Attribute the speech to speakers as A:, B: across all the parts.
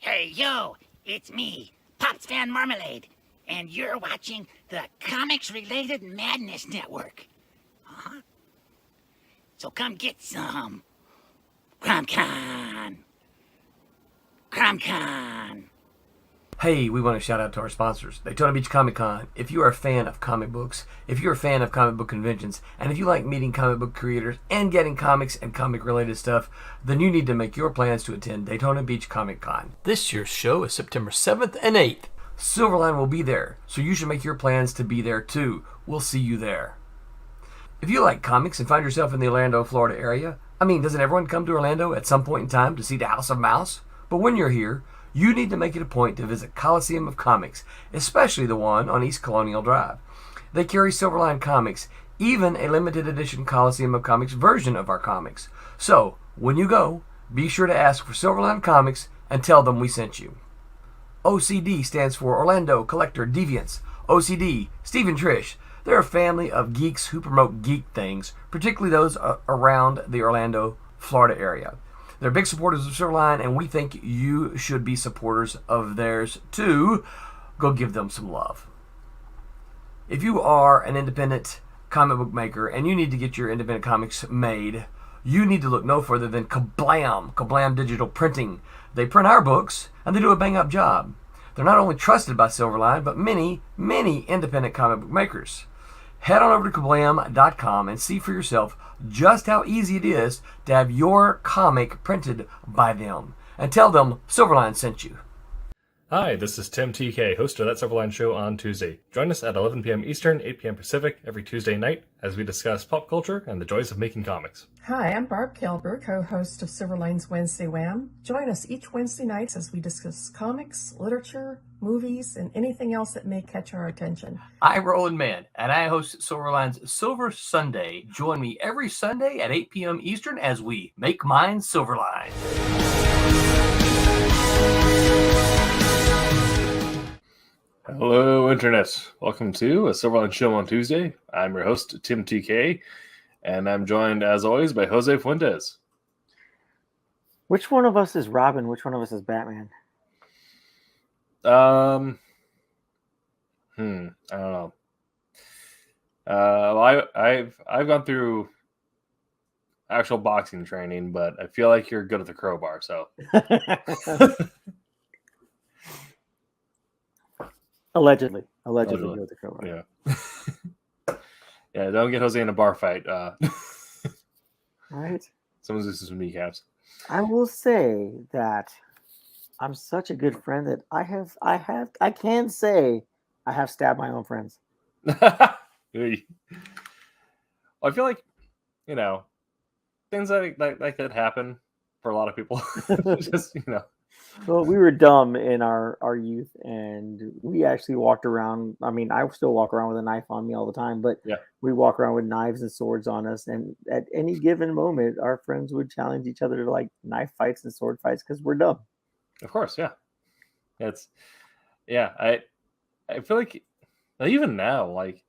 A: Hey, yo, it's me, Pops Van Marmalade, and you're watching the Comics-Related Madness Network. Uh-huh. So come get some. CromCon. CromCon.
B: Hey, we want to shout out to our sponsors, Daytona Beach Comic Con. If you are a fan of comic books, if you're a fan of comic book conventions, and if you like meeting comic book creators and getting comics and comic-related stuff, then you need to make your plans to attend Daytona Beach Comic Con. This year's show is September 7th and 8th. Silverline will be there, so you should make your plans to be there too. We'll see you there. If you like comics and find yourself in the Orlando, Florida area, doesn't everyone come to Orlando at some point in time to see the House of Mouse? But when you're here, you need to make it a point to visit Coliseum of Comics, especially the one on East Colonial Drive. They carry Silverline Comics, even a limited edition Coliseum of Comics version of our comics. So, when you go, be sure to ask for Silverline Comics and tell them we sent you. OCD stands for Orlando Collector Deviants. OCD, Steve and Trish, they're a family of geeks who promote geek things, particularly those around the Orlando, Florida area. They're big supporters of Silverline, and we think you should be supporters of theirs too. Go give them some love. If you are an independent comic book maker and you need to get your independent comics made, you need to look no further than Kablam Digital Printing. They print our books, and they do a bang-up job. They're not only trusted by Silverline, but many, many independent comic book makers. Head on over to kablam.com and see for yourself just how easy it is to have your comic printed by them. And tell them Silverline sent you.
C: Hi, this is Tim TK, host of That Silverline Show on Tuesday. Join us at 11 p.m. Eastern, 8 p.m. Pacific every Tuesday night as we discuss pop culture and the joys of making comics.
D: Hi, I'm Barb Kilber, co-host of Silverline's Wednesday Wham. Join us each Wednesday nights as we discuss comics, literature, movies, and anything else that may catch our attention.
B: I'm Roland Mann, and I host Silverline's Silver Sunday. Join me every Sunday at 8 p.m. Eastern as we make mine Silverline.
C: Hello, Internet. Welcome to A Silverline Show on Tuesday. I'm your host, Tim TK, and I'm joined, as always, by Jose Fuentes.
E: Which one of us is Robin? Which one of us is Batman?
C: I don't know. I've gone through actual boxing training, but I feel like you're good at the crowbar, so.
E: Allegedly good at the crowbar.
C: Yeah. Yeah, don't get Jose in a bar fight.
E: Right?
C: Someone's losing some kneecaps.
E: I will say that I'm such a good friend that I can say I have stabbed my own friends.
C: Well, I feel like, things like that happen for a lot of people. Just,
E: Well, we were dumb in our youth, and we actually walked around. I still walk around with a knife on me all the time, but
C: yeah.
E: We walk around with knives and swords on us. And at any given moment, our friends would challenge each other to like knife fights and sword fights because we're dumb.
C: Of course, yeah. I feel like even now, like,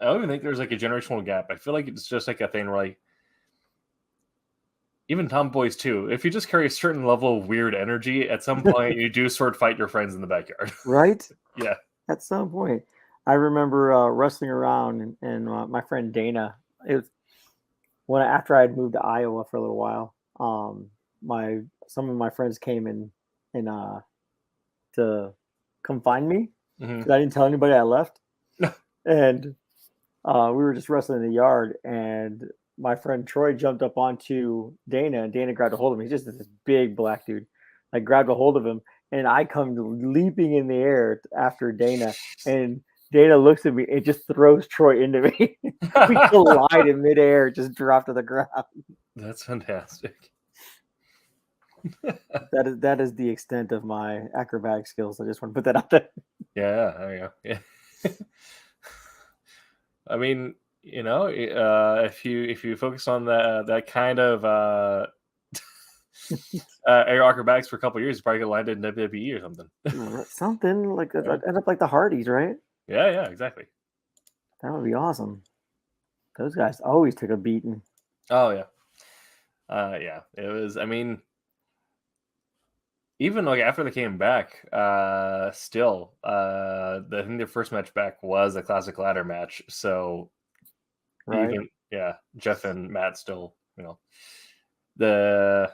C: I don't even think there's like a generational gap. I feel like it's just like a thing where, like, even tomboys too, if you just carry a certain level of weird energy, at some point you do sword fight your friends in the backyard.
E: Right?
C: Yeah. At
E: some point. I remember wrestling around, and my friend Dana, it was after I had moved to Iowa for a little while. Some of my friends came in to come find me because I didn't tell anybody I left. And we were just wrestling in the yard, and my friend Troy jumped up onto Dana, and Dana grabbed a hold of him. He's just this big black dude. I grabbed a hold of him, and I come leaping in the air after Dana, and Dana looks at me and just throws Troy into me. We collide in midair, just drop to the ground.
C: That's fantastic.
E: That is the extent of my acrobatic skills. I just want to put that out there.
C: Yeah, there you go. Yeah. I mean, if you focus on that kind of air acrobatics for a couple of years, you probably could land in WWE or something.
E: Something like that. End up like the Hardys, right?
C: Yeah, exactly.
E: That would be awesome. Those guys always took a beating.
C: Oh yeah, yeah. It was. I mean, even like after they came back, still, I think their first match back was a classic ladder match. So
E: Right.
C: even Jeff and Matt still, the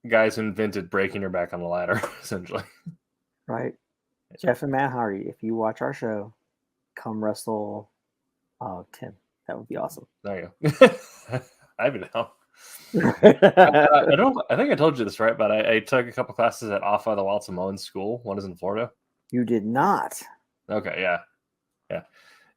C: guys who invented breaking your back on the ladder, essentially.
E: Right. Jeff and Matt Hardy, if you watch our show, come wrestle Tim. That would be awesome.
C: There you go. I'd be down. I think I told you this, right? But I took a couple classes at Alpha the Wild Samoans school. One is in Florida.
E: You did not.
C: Okay, yeah.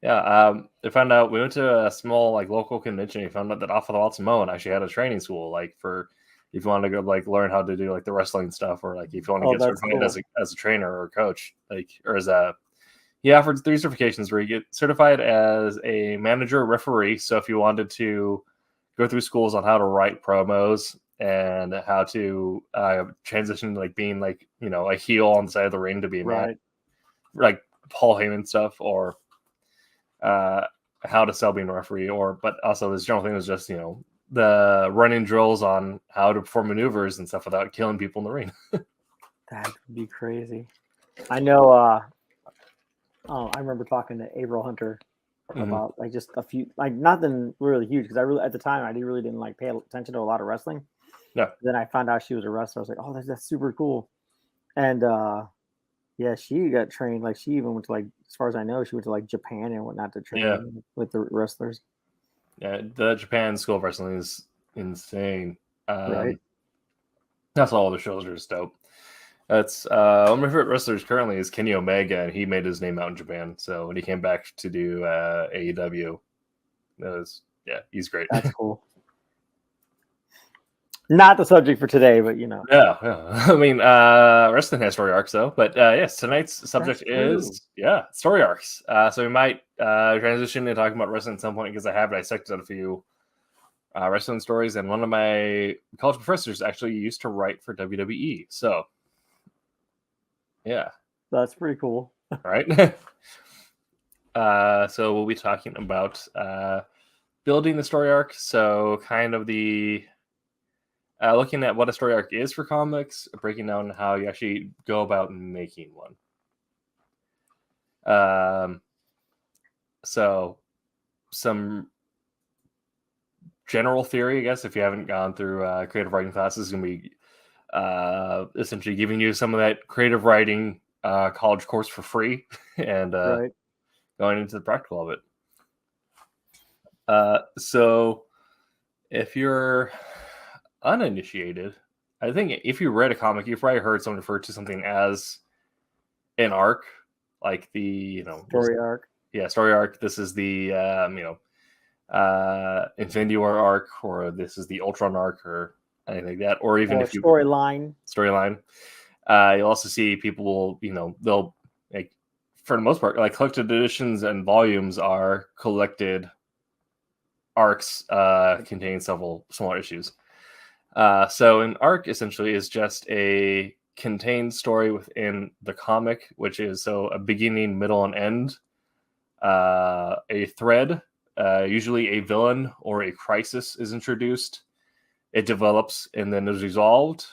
C: I found out we went to a small like local convention. We found out that Alpha the Wild Samoan actually had a training school, like for if you want to go like learn how to do like the wrestling stuff, or like if you want to get certified as a trainer or a coach, like or as a he offered 3 certifications where you get certified as a manager, referee. So if you wanted to go through schools on how to write promos and how to transition to like being like a heel on the side of the ring to be
E: right,
C: like Paul Heyman stuff, or how to sell being a referee, but also this general thing was just the running drills on how to perform maneuvers and stuff without killing people in the ring.
E: That would be crazy. I know. I remember talking to April Hunter about like just a few, like nothing really huge, because I really at the time I really didn't like pay attention to a lot of wrestling.
C: No.
E: Then I found out she was a wrestler. I was like, oh, that's super cool. And she got trained. Like she even went to like, as far as I know, she went to like Japan and whatnot to train with the wrestlers.
C: Yeah, the Japan school of wrestling is insane.
E: Right.
C: That's all the shows are just dope. That's one of my favorite wrestlers currently is Kenny Omega, and he made his name out in Japan. So when he came back to do AEW, he's great.
E: That's cool. Not the subject for today, but
C: Yeah. I mean, wrestling has story arcs though. But yes, tonight's subject is story arcs. So we might transition to talking about wrestling at some point, because I have dissected a few wrestling stories, and one of my college professors actually used to write for WWE. So yeah,
E: that's pretty cool,
C: right? So we'll be talking about building the story arc. So kind of the looking at what a story arc is for comics, breaking down how you actually go about making one. So some general theory, I guess, if you haven't gone through creative writing classes, is going to be essentially giving you some of that creative writing college course for free, and going into the practical of it. So if you're uninitiated, I think if you read a comic, you've probably heard someone refer to something as an arc, like the
E: story arc.
C: Yeah, story arc. This is the Infinity War arc, or this is the Ultron arc, or anything like that, or even if you
E: storyline.
C: You'll also see people they'll, like, for the most part, like collected editions and volumes are collected arcs containing several smaller issues. So an arc essentially is just a contained story within the comic, which is a beginning, middle, and end. A thread, usually a villain or a crisis, is introduced. It develops and then is resolved,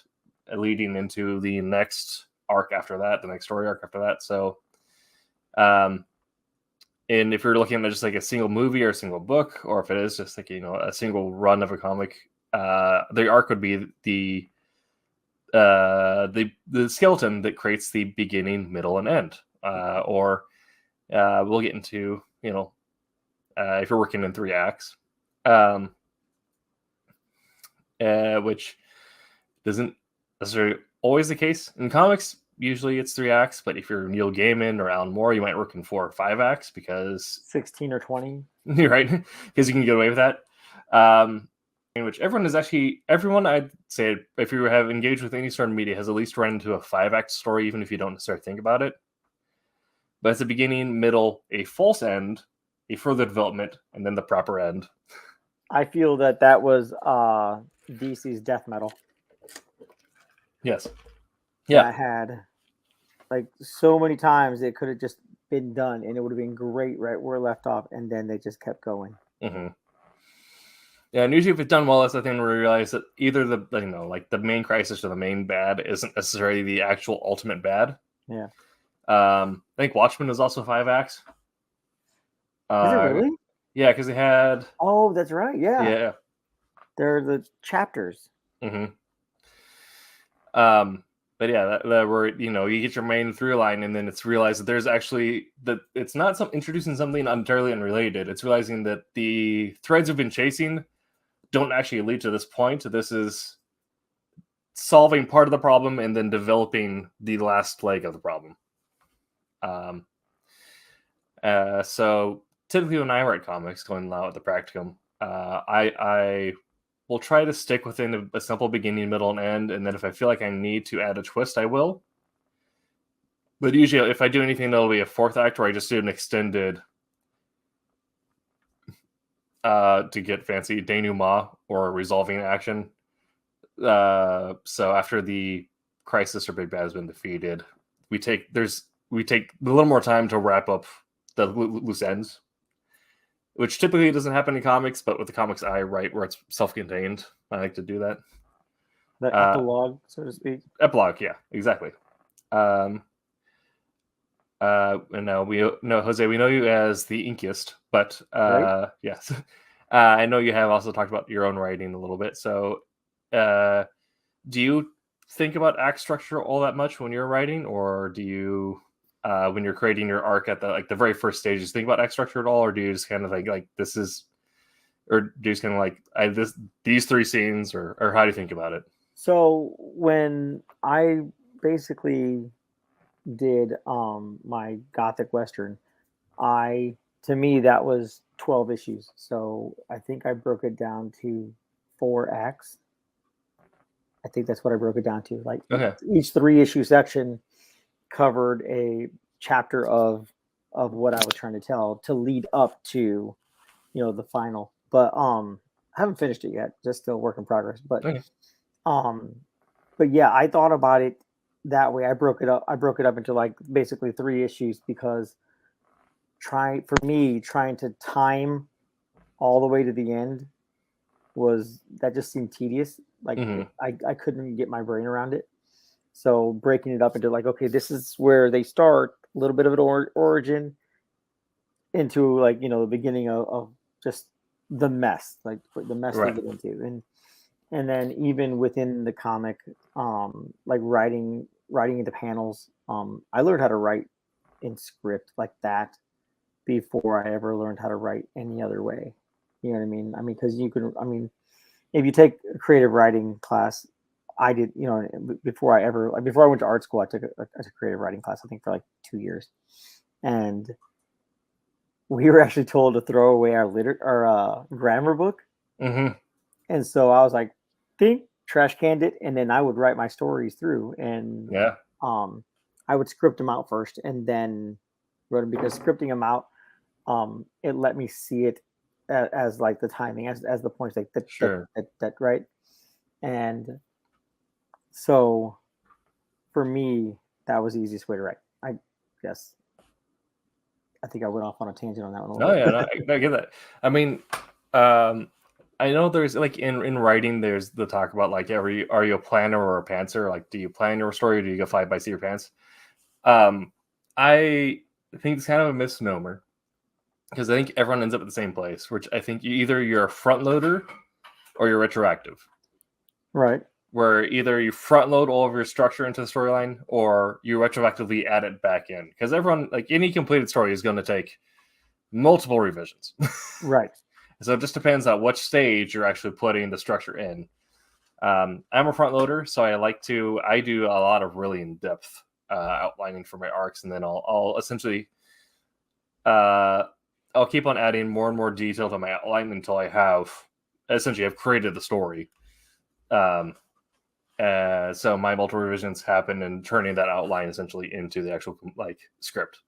C: leading into the next arc after that, the next story arc after that. So, and if you're looking at just like a single movie or a single book, or if it is just like a single run of a comic, the arc would be the skeleton that creates the beginning, middle, and end. Or we'll get into if you're working in 3 acts. Which isn't necessarily always the case in comics. Usually it's 3 acts, but if you're Neil Gaiman or Alan Moore, you might work in 4 or 5 acts, because
E: 16 or 20.
C: You're right, because you can get away with that. In which everyone I'd say, if you have engaged with any sort of media, has at least run into a 5-act story, even if you don't necessarily think about it. But it's a beginning, middle, a false end, a further development, and then the proper end.
E: I feel that was DC's Death Metal.
C: Yes. Yeah.
E: That had like so many times it could have just been done and it would have been great right where it left off, and then they just kept going.
C: Mm-hmm. Yeah, and usually if it's done well, that's the thing where we realize that either the main crisis or the main bad isn't necessarily the actual ultimate bad.
E: Yeah.
C: I think Watchmen is also 5 acts.
E: Is it really?
C: Yeah, because they had.
E: Oh, that's right. Yeah.
C: Yeah.
E: They're the chapters.
C: Mm-hmm. But yeah, that where you get your main through line, and then it's realized that there's actually that it's not introducing something entirely unrelated. It's realizing that the threads we've been chasing don't actually lead to this point. This is solving part of the problem and then developing the last leg of the problem. So typically when I write comics, going now at the practicum, I will try to stick within a simple beginning, middle, and end, and then if I feel like I need to add a twist, I will. But usually, if I do anything, that'll be a 4th act, where I just do an extended, to get fancy, denouement, or resolving action. So after the crisis or big bad has been defeated, we take a little more time to wrap up the loose ends, which typically doesn't happen in comics, but with the comics I write where it's self-contained, I like to do that.
E: The epilogue, so to speak.
C: Epilogue, yeah, exactly. And now we know, Jose, we know you as the inkiest, but
E: Right.
C: yes. I know you have also talked about your own writing a little bit. So do you think about act structure all that much when you're writing, or do you when you're creating your arc at the very first stages, think about act structure at all, or do you just kind of like this is, or do you just kind of like these 3 scenes, or how do you think about it?
E: So when I basically did my Gothic Western, to me that was 12 issues. So I think I broke it down to 4 acts. I think that's what I broke it down to. Like each 3-issue section covered a chapter of what I was trying to tell to lead up to, the final. But I haven't finished it yet. Just still work in progress. But but yeah, I thought about it that way. I broke it up into like basically 3 issues, because trying to time all the way to the end that just seemed tedious. Like I couldn't get my brain around it. So breaking it up into like, okay, this is where they start, a little bit of an origin, into like, the beginning of just the mess, like the mess they get into. And then even within the comic, like writing into panels, I learned how to write in script like that before I ever learned how to write any other way. You know what I mean? Because if you take a creative writing class, I did, before I went to art school, I took a creative writing class, I think for like 2 years. And we were actually told to throw away our grammar book.
C: Mm-hmm.
E: And so I was like, trash canned it. And then I would write my stories through, and I would script them out first and then wrote them, because scripting them out, it let me see it as like the timing, as the points, like that, right. And so for me, that was the easiest way to write. I guess I think I went off on a tangent on that one.
C: I get that. I know there's like in writing, there's the talk about like, are you a planner or a pantser? Like, do you plan your story, or do you go fly by seat your pants? I think it's kind of a misnomer, because I think everyone ends up at the same place, which I think you're a front loader or you're retroactive.
E: Right.
C: Where either you front load all of your structure into the storyline, or you retroactively add it back in. Because everyone, like any completed story, is going to take multiple revisions.
E: Right.
C: So it just depends on what stage you're actually putting the structure in. I'm a front loader, so I do a lot of really in-depth outlining for my arcs, and then I'll essentially I'll keep on adding more and more detail to my outline until I've created the story. So my multiple revisions happen in turning that outline essentially into the actual script.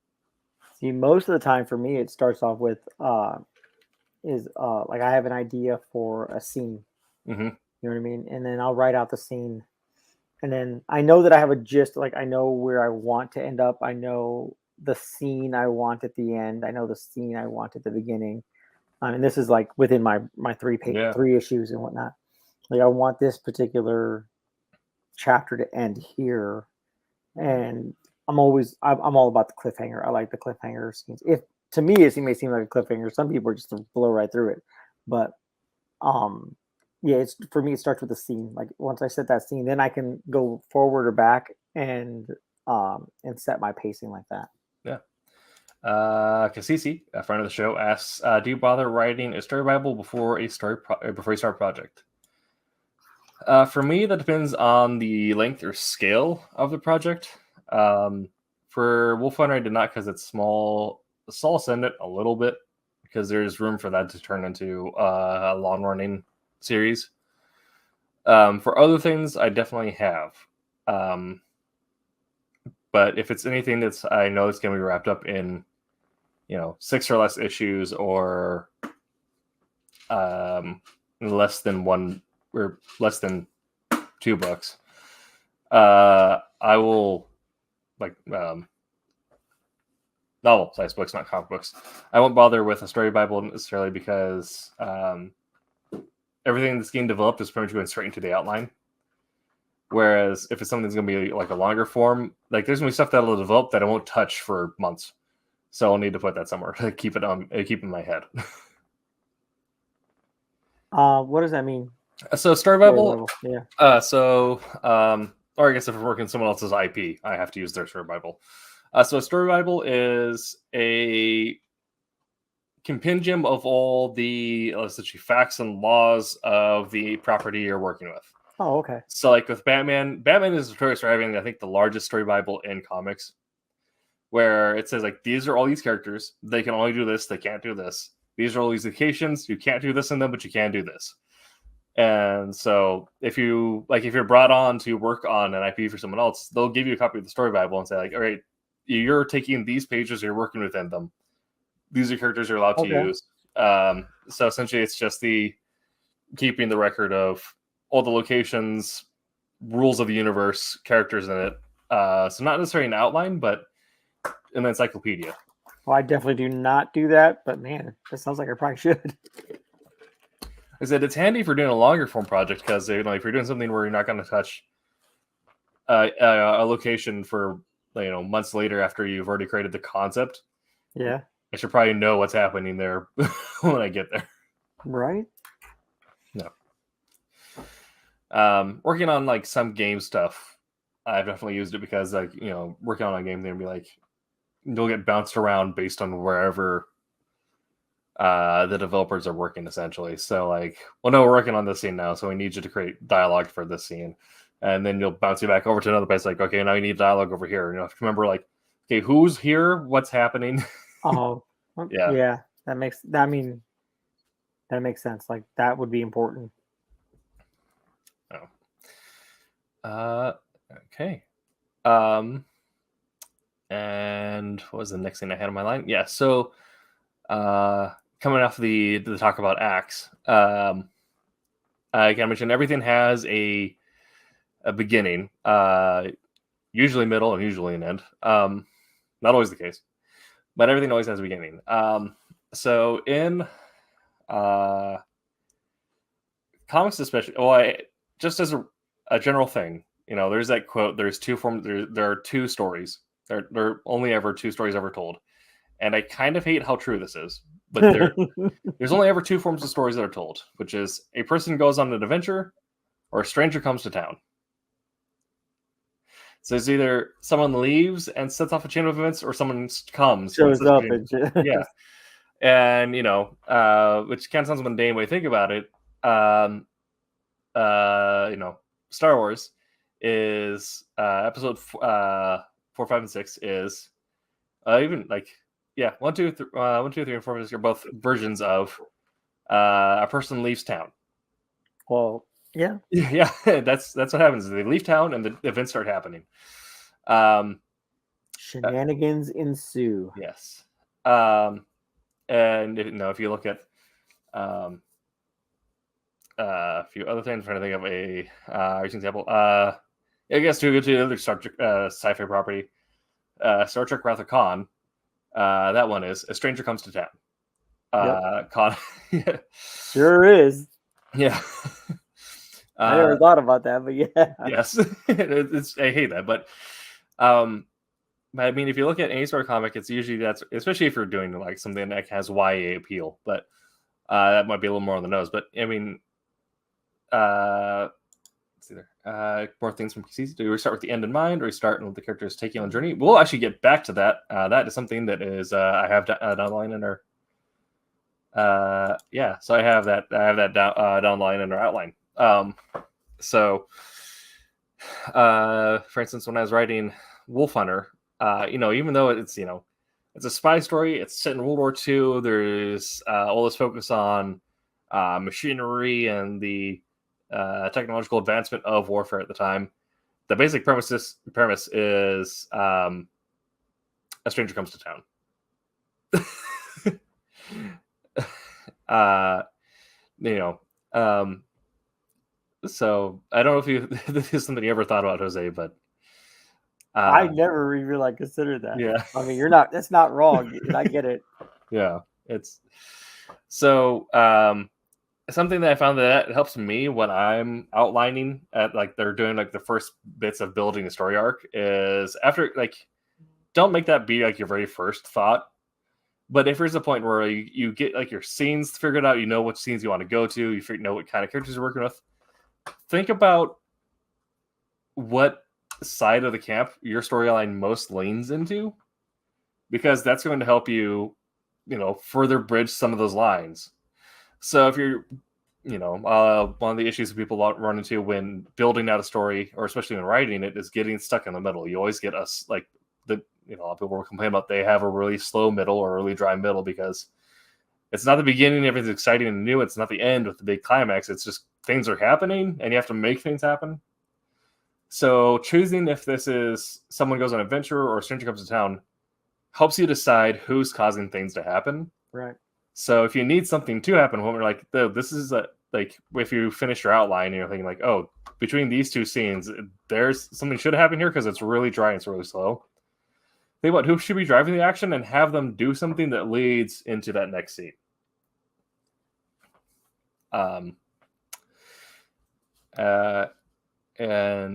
E: See, most of the time for me, it starts off with like I have an idea for a scene.
C: Mm-hmm.
E: You know what I mean? And then I'll write out the scene, and then I know that I have a gist. Like I know where I want to end up. I know the scene I want at the end. I know the scene I want at the beginning. And this is like within my three issues and whatnot. Like I want this particular chapter to end here, and I'm all about the cliffhanger. I like the cliffhanger scenes. If to me it may seem like a cliffhanger, some people are just to blow right through it. But yeah, it's for me. It starts with the scene. Like once I set that scene, then I can go forward or back and set my pacing like that.
C: Yeah. Kasisi, a friend of the show, asks, "Do you bother writing a story Bible before you start a project?" For me, that depends on the length or scale of the project. For Wolf Hunter, I did not because it's small. So I'll send it a little bit because there's room for that to turn into a long-running series. For other things, I definitely have. But if it's anything that's I know it's going to be wrapped up in, 6 or less issues or less than 1 or less than 2 books, I will novel-size books, not comic books. I won't bother with a story Bible necessarily because everything that's getting developed is pretty much going straight into the outline. Whereas if it's something that's going to be like a longer form, like there's going to be stuff that'll develop that I won't touch for months. So I'll need to put that somewhere to keep in my head.
E: What does that mean?
C: So story Bible,
E: yeah.
C: Or I guess if we're working someone else's IP, I have to use their story Bible. So a story Bible is a compendium of all the essentially facts and laws of the property you're working with.
E: Oh, okay.
C: So like with Batman is notorious for having, I think, the largest story Bible in comics, where it says like these are all these characters. They can only do this. They can't do this. These are all these locations. You can't do this in them, but you can do this. And so if you're brought on to work on an IP for someone else, they'll give you a copy of the story Bible and say like, all right, you're taking these pages, you're working within them. These are characters you're allowed to use. So essentially it's just the keeping the record of all the locations, rules of the universe, characters in it. So not necessarily an outline, but an encyclopedia.
E: Well, I definitely do not do that, but man, that sounds like I probably should.
C: I said it's handy for doing a longer form project because if you're doing something where you're not going to touch a location for months later after you've already created the concept.
E: Yeah,
C: I should probably know what's happening there when I get there.
E: Right.
C: No. Working on like some game stuff, I've definitely used it because working on a game, they'll be like, you'll get bounced around based on wherever the developers are working essentially. So like, well, no, we're working on this scene now, so we need you to create dialogue for this scene. And then you'll bounce you back over to another place like, okay, now you need dialogue over here. You have to remember like, okay, who's here? What's happening?
E: Oh,
C: yeah.
E: That makes sense. Like that would be important.
C: Oh. Okay. And what was the next thing I had on my line? Yeah. So, coming off the talk about acts, I can mention everything has a beginning, usually middle and usually an end. Not always the case, but everything always has a beginning. So in comics, especially, just as a general thing, there's that quote. There's two forms. There are two stories. There are only ever two stories ever told, and I kind of hate how true this is. But there's only ever two forms of stories that are told, which is a person goes on an adventure, or a stranger comes to town. So it's either someone leaves and sets off a chain of events, or someone comes,
E: shows up,
C: yeah. And which kind of sounds mundane when you think about it. Star Wars is episode 4, 5, and 6 is even like 1, 2, 3, 1, 2, 3, and 4 are both versions of a person leaves town.
E: Well, yeah,
C: that's what happens. They leave town and the events start happening.
E: Shenanigans ensue.
C: Yes. And if you look at a few other things, I'm trying to think of a recent example. I guess to go to the other Star Trek sci-fi property, Star Trek Wrath of Khan. That one is a stranger comes to town.
E: Sure is.
C: Yeah.
E: I never thought about that, but yeah.
C: Yes. I hate that, but I mean, if you look at any sort of comic, it's usually that's, especially if you're doing like something that has YA appeal, but that might be a little more on the nose. But I mean, let's see there. More things from PC. Do we start with the end in mind, or we start with the characters taking on a journey? We'll actually get back to that. That is something that is I have downline in our. So I have that downline in our outline. For instance, when I was writing Wolf Hunter, even though it's it's a spy story, it's set in World War II. There's all this focus on machinery and the technological advancement of warfare at the time. The basic premise is a stranger comes to town. So I don't know if this is something you ever thought about, Jose, but
E: I never even considered that.
C: Yeah.
E: I mean, that's not wrong. I get it.
C: Yeah. It's so something that I found that helps me when I'm outlining at they're doing the first bits of building a story arc is after don't make that be your very first thought. But if there's a point where you get your scenes figured out, you know what scenes you want to go to, you know what kind of characters you're working with, think about what side of the camp your storyline most leans into, because that's going to help you, further bridge some of those lines. So if you're, one of the issues people run into when building out a story, or especially when writing it, is getting stuck in the middle. You always get us a lot of people will complain about they have a really slow middle or really dry middle because it's not the beginning, everything's exciting and new. It's not the end with the big climax. It's just things are happening and you have to make things happen. So choosing if this is someone goes on an adventure or a stranger comes to town helps you decide who's causing things to happen.
E: Right.
C: So if you need something to happen, when we're this is if you finish your outline and you're thinking oh, between these two scenes, there's something should happen here because it's really dry and it's really slow. Think about who should be driving the action and have them do something that leads into that next scene. And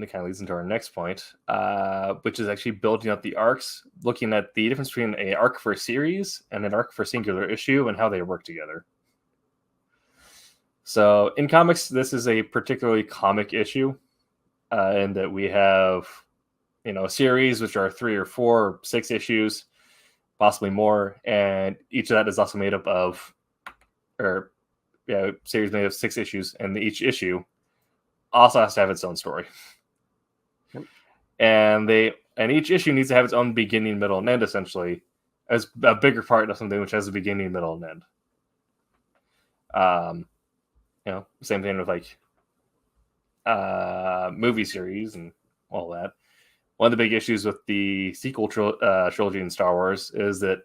C: it kind of leads into our next point, which is actually building up the arcs, looking at the difference between an arc for a series and an arc for a singular issue and how they work together. So in comics, this is a particularly comic issue, in that we have a series which are 3 or 4 or 6 issues, possibly more, and each of that is also made up of, series made of 6 issues, and each issue also has to have its own story. Yep. And each issue needs to have its own beginning, middle, and end, essentially, as a bigger part of something which has a beginning, middle, and end. Same thing with movie series and all that. One of the big issues with the sequel trilogy in Star Wars is that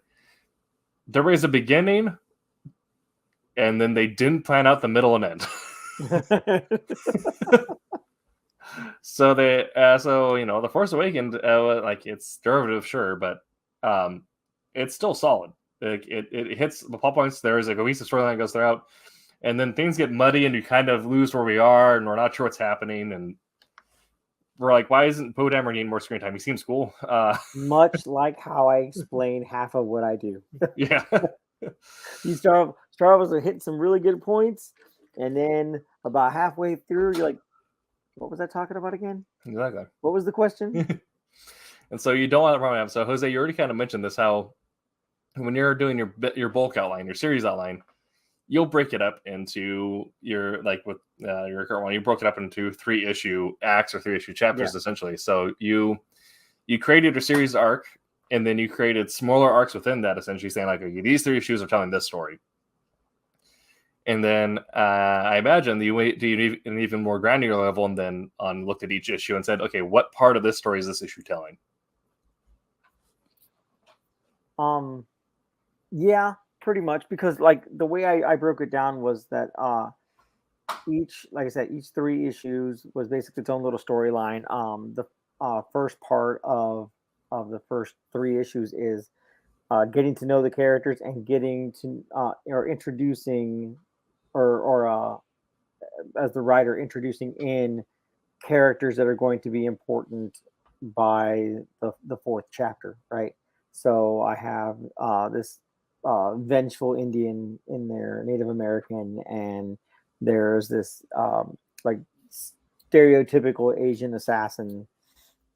C: there was a beginning, and then they didn't plan out the middle and end. So The Force Awakens, it's derivative, sure, but it's still solid. It hits the plot points. There's a cohesive storyline goes throughout, and then things get muddy, and you kind of lose where we are, and we're not sure what's happening, and we're why isn't Poe Dameron needing more screen time? He seems cool.
E: Much like how I explain half of what I do.
C: Yeah.
E: You start off with hitting some really good points, and then about halfway through, you're what was I talking about again?
C: Exactly.
E: What was the question?
C: And so you don't want to run out. So Jose, you already kind of mentioned this, how when you're doing your bulk outline, your series outline, you'll break it up into your with your current one. You broke it up into 3-issue acts or 3-issue chapters, essentially. So you created a series arc, and then you created smaller arcs within that, essentially saying okay, these 3 issues are telling this story. And then I imagine that you went to an even more granular level, and then looked at each issue and said, okay, what part of this story is this issue telling?
E: Yeah. Pretty much, because the way I broke it down was that each 3 issues was basically its own little storyline. The first part of the first 3 issues is getting to know the characters and getting to or introducing or as the writer introducing in characters that are going to be important by the fourth chapter, right? So I have this vengeful Indian in there, Native American, and there's this like stereotypical Asian assassin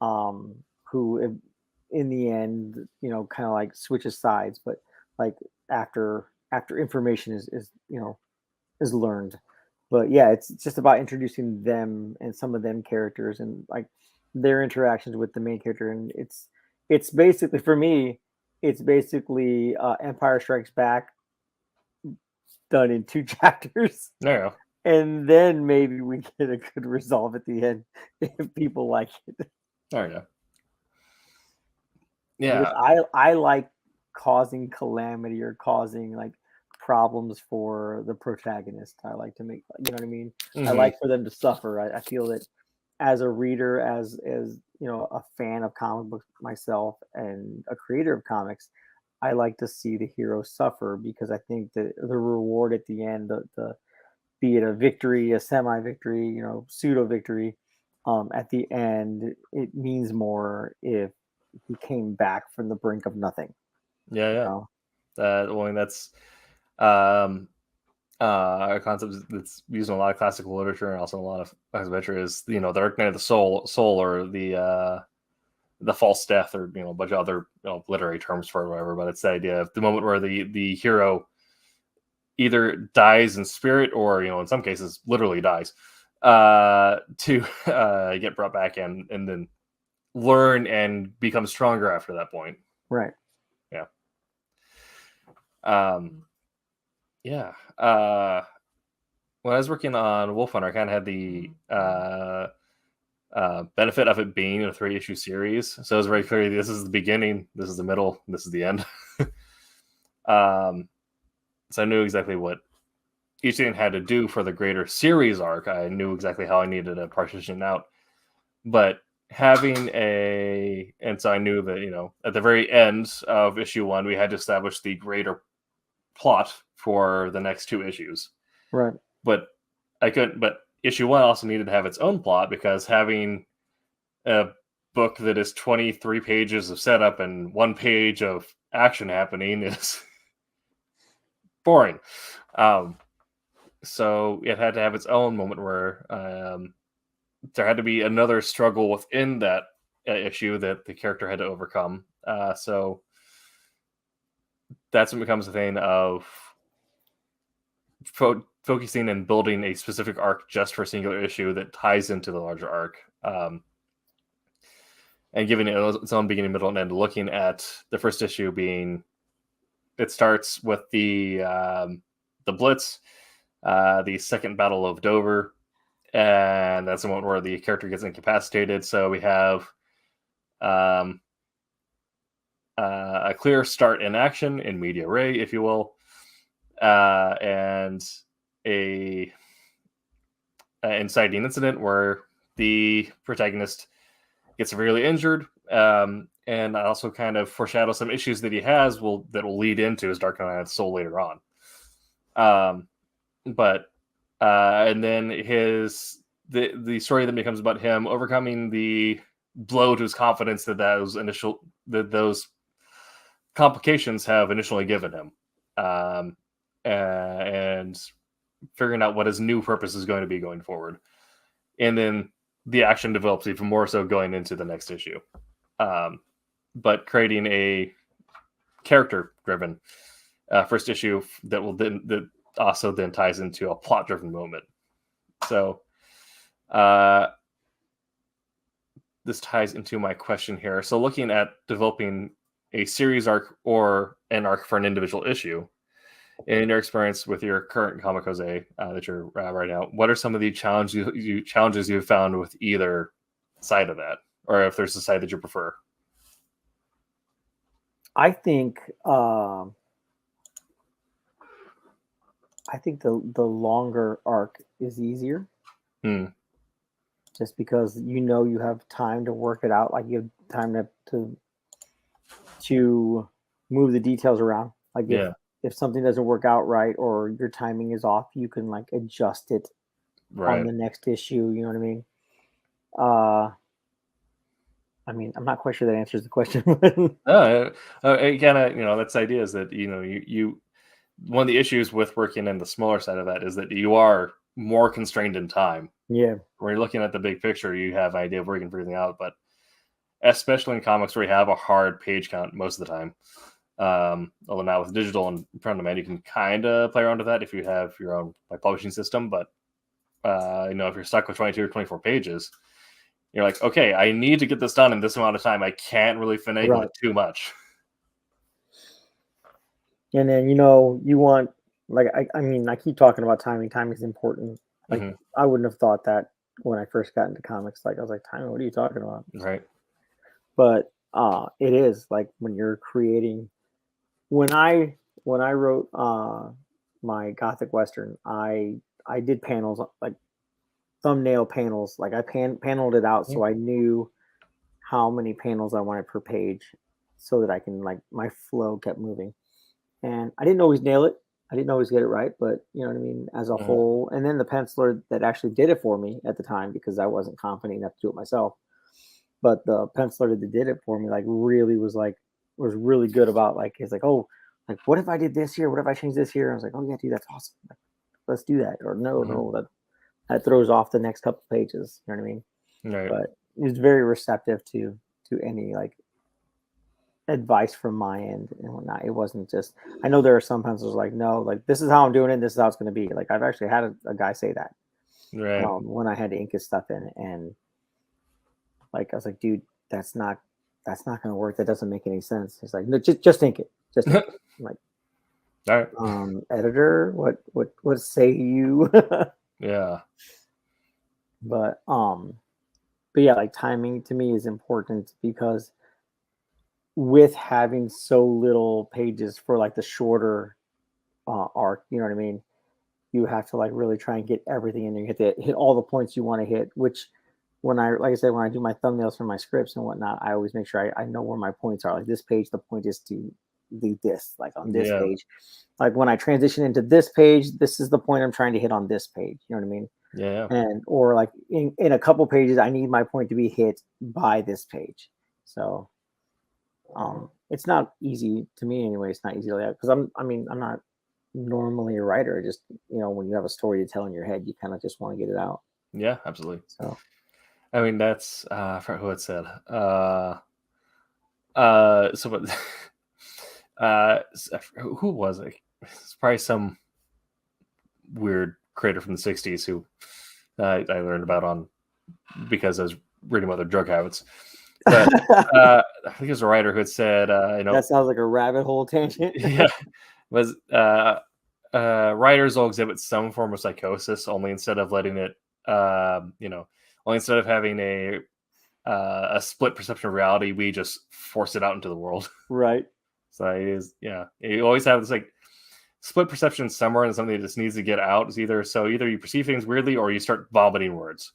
E: who in the end, you know, kind of like switches sides, but like after information is you know is learned. But yeah, it's just about introducing them and some of them characters and like their interactions with the main character, and it's basically for me, it's basically Empire Strikes Back done in 2 chapters.
C: No.
E: And then maybe we get a good resolve at the end if people like it.
C: There you go. Yeah.
E: Because I like causing calamity or causing like problems for the protagonist. I like to make, you know what I mean? I like for them to suffer. I feel that as a reader, as you know, a fan of comic books myself and a creator of comics, I like to see the hero suffer because I think that the reward at the end, the be it a victory, a semi-victory, you know, pseudo victory, at the end, it means more if he came back from the brink of nothing.
C: Yeah, yeah.
E: You
C: know? That's a concept that's used in a lot of classical literature and also in a lot of adventure is, you know, the dark night of the soul or the false death, or, you know, a bunch of other, you know, literary terms for it or whatever. But it's the idea of the moment where the hero either dies in spirit or, you know, in some cases literally dies to get brought back and then learn and become stronger after that point.
E: Right.
C: Yeah. Yeah. When I was working on Wolf Hunter, I kind of had the benefit of it being a 3-issue series. So it was very clear, this is the beginning, this is the middle, this is the end. So I knew exactly what each thing had to do for the greater series arc. I knew exactly how I needed to partition out. But having and so I knew that, you know, at the very end of issue 1, we had to establish the greater plot for the next 2 issues.
E: Right.
C: But issue 1 also needed to have its own plot, because having a book that is 23 pages of setup and 1 page of action happening is boring. So it had to have its own moment where there had to be another struggle within that issue that the character had to overcome. So that's when it becomes a thing of focusing and building a specific arc just for a singular issue that ties into the larger arc, and giving it its own beginning, middle, and end. Looking at the first issue being, it starts with the Blitz, the second Battle of Dover, and that's the one where the character gets incapacitated. So we have a clear start in action, in media res, if you will, and a inciting incident where the protagonist gets severely injured, and also kind of foreshadow some issues that he has that will lead into his Dark Night of the Soul later on. And then the story that becomes about him overcoming the blow to his confidence that those complications have initially given him, and figuring out what his new purpose is going to be going forward. And then the action develops even more so going into the next issue, but creating a character-driven first issue that also then ties into a plot-driven moment. So this ties into my question here. So looking at developing a series arc or an arc for an individual issue, in your experience with your current comic, Jose, that you're right now, what are some of the challenges you've found with either side of that, or if there's a side that you prefer?
E: I think the longer arc is easier, just because you have time to work it out. Like you have time to move the details around. Like
C: Yeah.
E: if something doesn't work out right or your timing is off, you can like adjust it
C: Right.
E: on the next issue. You know what I mean? I mean, I'm not quite sure that answers the question.
C: It kind of, that's the idea is that, you one of the issues with working in the smaller side of that is that you are more constrained in time.
E: Yeah.
C: When you're looking at the big picture, you have an idea of where you can figure everything out. But especially in comics where you have a hard page count most of the time, although now with digital and print on demand, you can kind of play around with that if you have your own publishing system. But if you're stuck with 22 or 24 pages, you're like, okay, I need to get this done in this amount of time. I can't really finagle it too much.
E: And then you want, like, I mean, I keep talking about timing. Timing is important. Like, I wouldn't have thought that when I first got into comics. Like, I was like, timing, what are you talking about?
C: Right.
E: But it is like when you're creating. When I wrote my Gothic Western, I did panels, like thumbnail panels. Like I paneled it out so I knew how many panels I wanted per page, so that I can, like, my flow kept moving. And I didn't always nail it. I didn't always get it right, but you know what I mean, as a whole. And then the penciler that actually did it for me at the time, because I wasn't confident enough to do it myself. But the penciler that did it for me, like, really was really good about, like, he's like, oh, like, what if I did this here? What if I changed this here? I was like, oh yeah, dude, that's awesome. Like, let's do that. Or no, that throws off the next couple pages. You know what I mean?
C: Right.
E: But he was very receptive to any, like, advice from my end and whatnot. It wasn't just, I know there are some pencils like, no, like, this is how I'm doing it, this is how it's going to be. Like, I've actually had a guy say that when I had to ink his stuff in, and like, I was like, dude, that's not going to work. That doesn't make any sense. He's like, no, just ink it. Just ink it. I'm like,
C: all right.
E: Editor, what say you?
C: Yeah.
E: But yeah, like, timing to me is important, because with having so little pages for, like, the shorter arc, you know what I mean? You have to, like, really try and get everything in there. You have to hit all the points you want to hit, which when I do my thumbnails for my scripts and whatnot, I always make sure I know where my points are. Like, this page, the point is to do this, like, on this page. Like, when I transition into this page, this is the point I'm trying to hit on this page. You know what I mean?
C: Yeah.
E: And, or like in a couple pages, I need my point to be hit by this page. So it's not easy to me anyway. It's not easy like that, because I'm not normally a writer. Just, when you have a story to tell in your head, you kind of just want to get it out.
C: Yeah, absolutely.
E: So,
C: I mean, that's I forgot who it said. Who was it? It's probably some weird creator from the 60s who I learned about because I was reading about their drug habits. But I think it was a writer who had said,
E: that sounds like a rabbit hole tangent.
C: Yeah, was writers will exhibit some form of psychosis, only instead of letting it, only instead of having a split perception of reality, we just force it out into the world.
E: Right.
C: So it is, you always have this, like, split perception somewhere, and something that just needs to get out. Is either you perceive things weirdly, or you start vomiting words.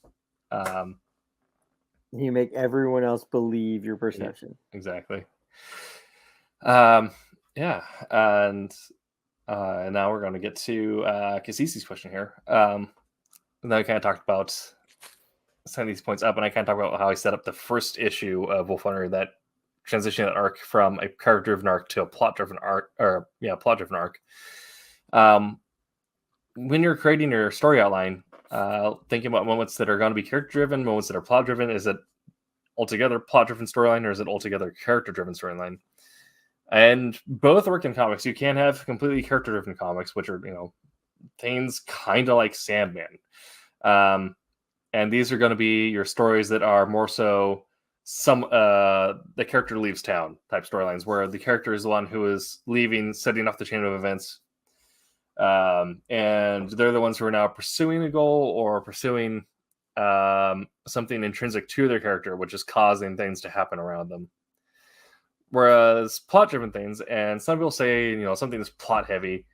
E: You make everyone else believe your perception.
C: Yeah, exactly. And now we're going to get to Cassisi's question here. And then I kind of talked about some of these points up, and I kind of talked about how I set up the first issue of Wolf Hunter, that transition that arc from a character-driven arc to a plot-driven arc, plot-driven arc. When you're creating your story outline, thinking about moments that are going to be character-driven, moments that are plot-driven, is it altogether plot-driven storyline, or is it altogether character-driven storyline? And both work in comics. You can have completely character-driven comics, which are, things kind of like Sandman. And these are going to be your stories that are more so the character leaves town type storylines, where the character is the one who is leaving, setting off the chain of events. And they're the ones who are now pursuing a goal or pursuing something intrinsic to their character, which is causing things to happen around them. Whereas plot-driven things, and some people say, something that's plot-heavy,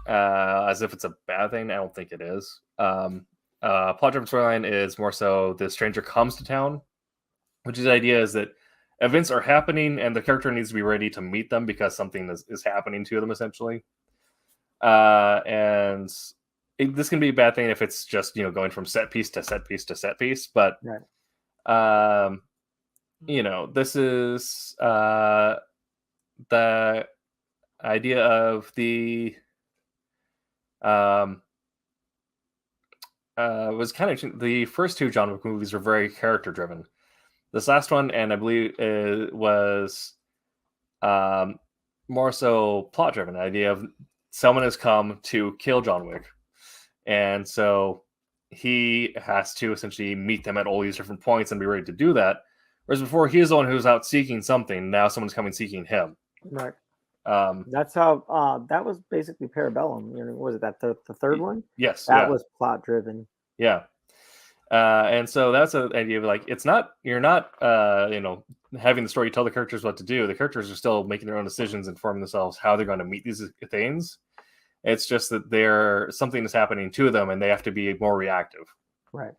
C: as if it's a bad thing. I don't think it is. Plot-driven storyline is more so the stranger comes to town, which is the idea is that events are happening and the character needs to be ready to meet them because something is happening to them, essentially. And this can be a bad thing if it's just, going from set piece to set piece to set piece. But, this is the idea of the was kind of the first two John Wick movies were very character driven. This last one, and I believe it was more so plot driven. The idea of someone has come to kill John Wick, and so he has to essentially meet them at all these different points and be ready to do that. Whereas before, he is the one who's out seeking something. Now someone's coming seeking him.
E: Right. That's how that was basically Parabellum. Was it that the third one?
C: Yes.
E: That was plot driven.
C: Yeah. And so that's an idea of like, you're not having the story tell the characters what to do. The characters are still making their own decisions and forming themselves how they're going to meet these things. It's just that something is happening to them and they have to be more reactive.
E: Right.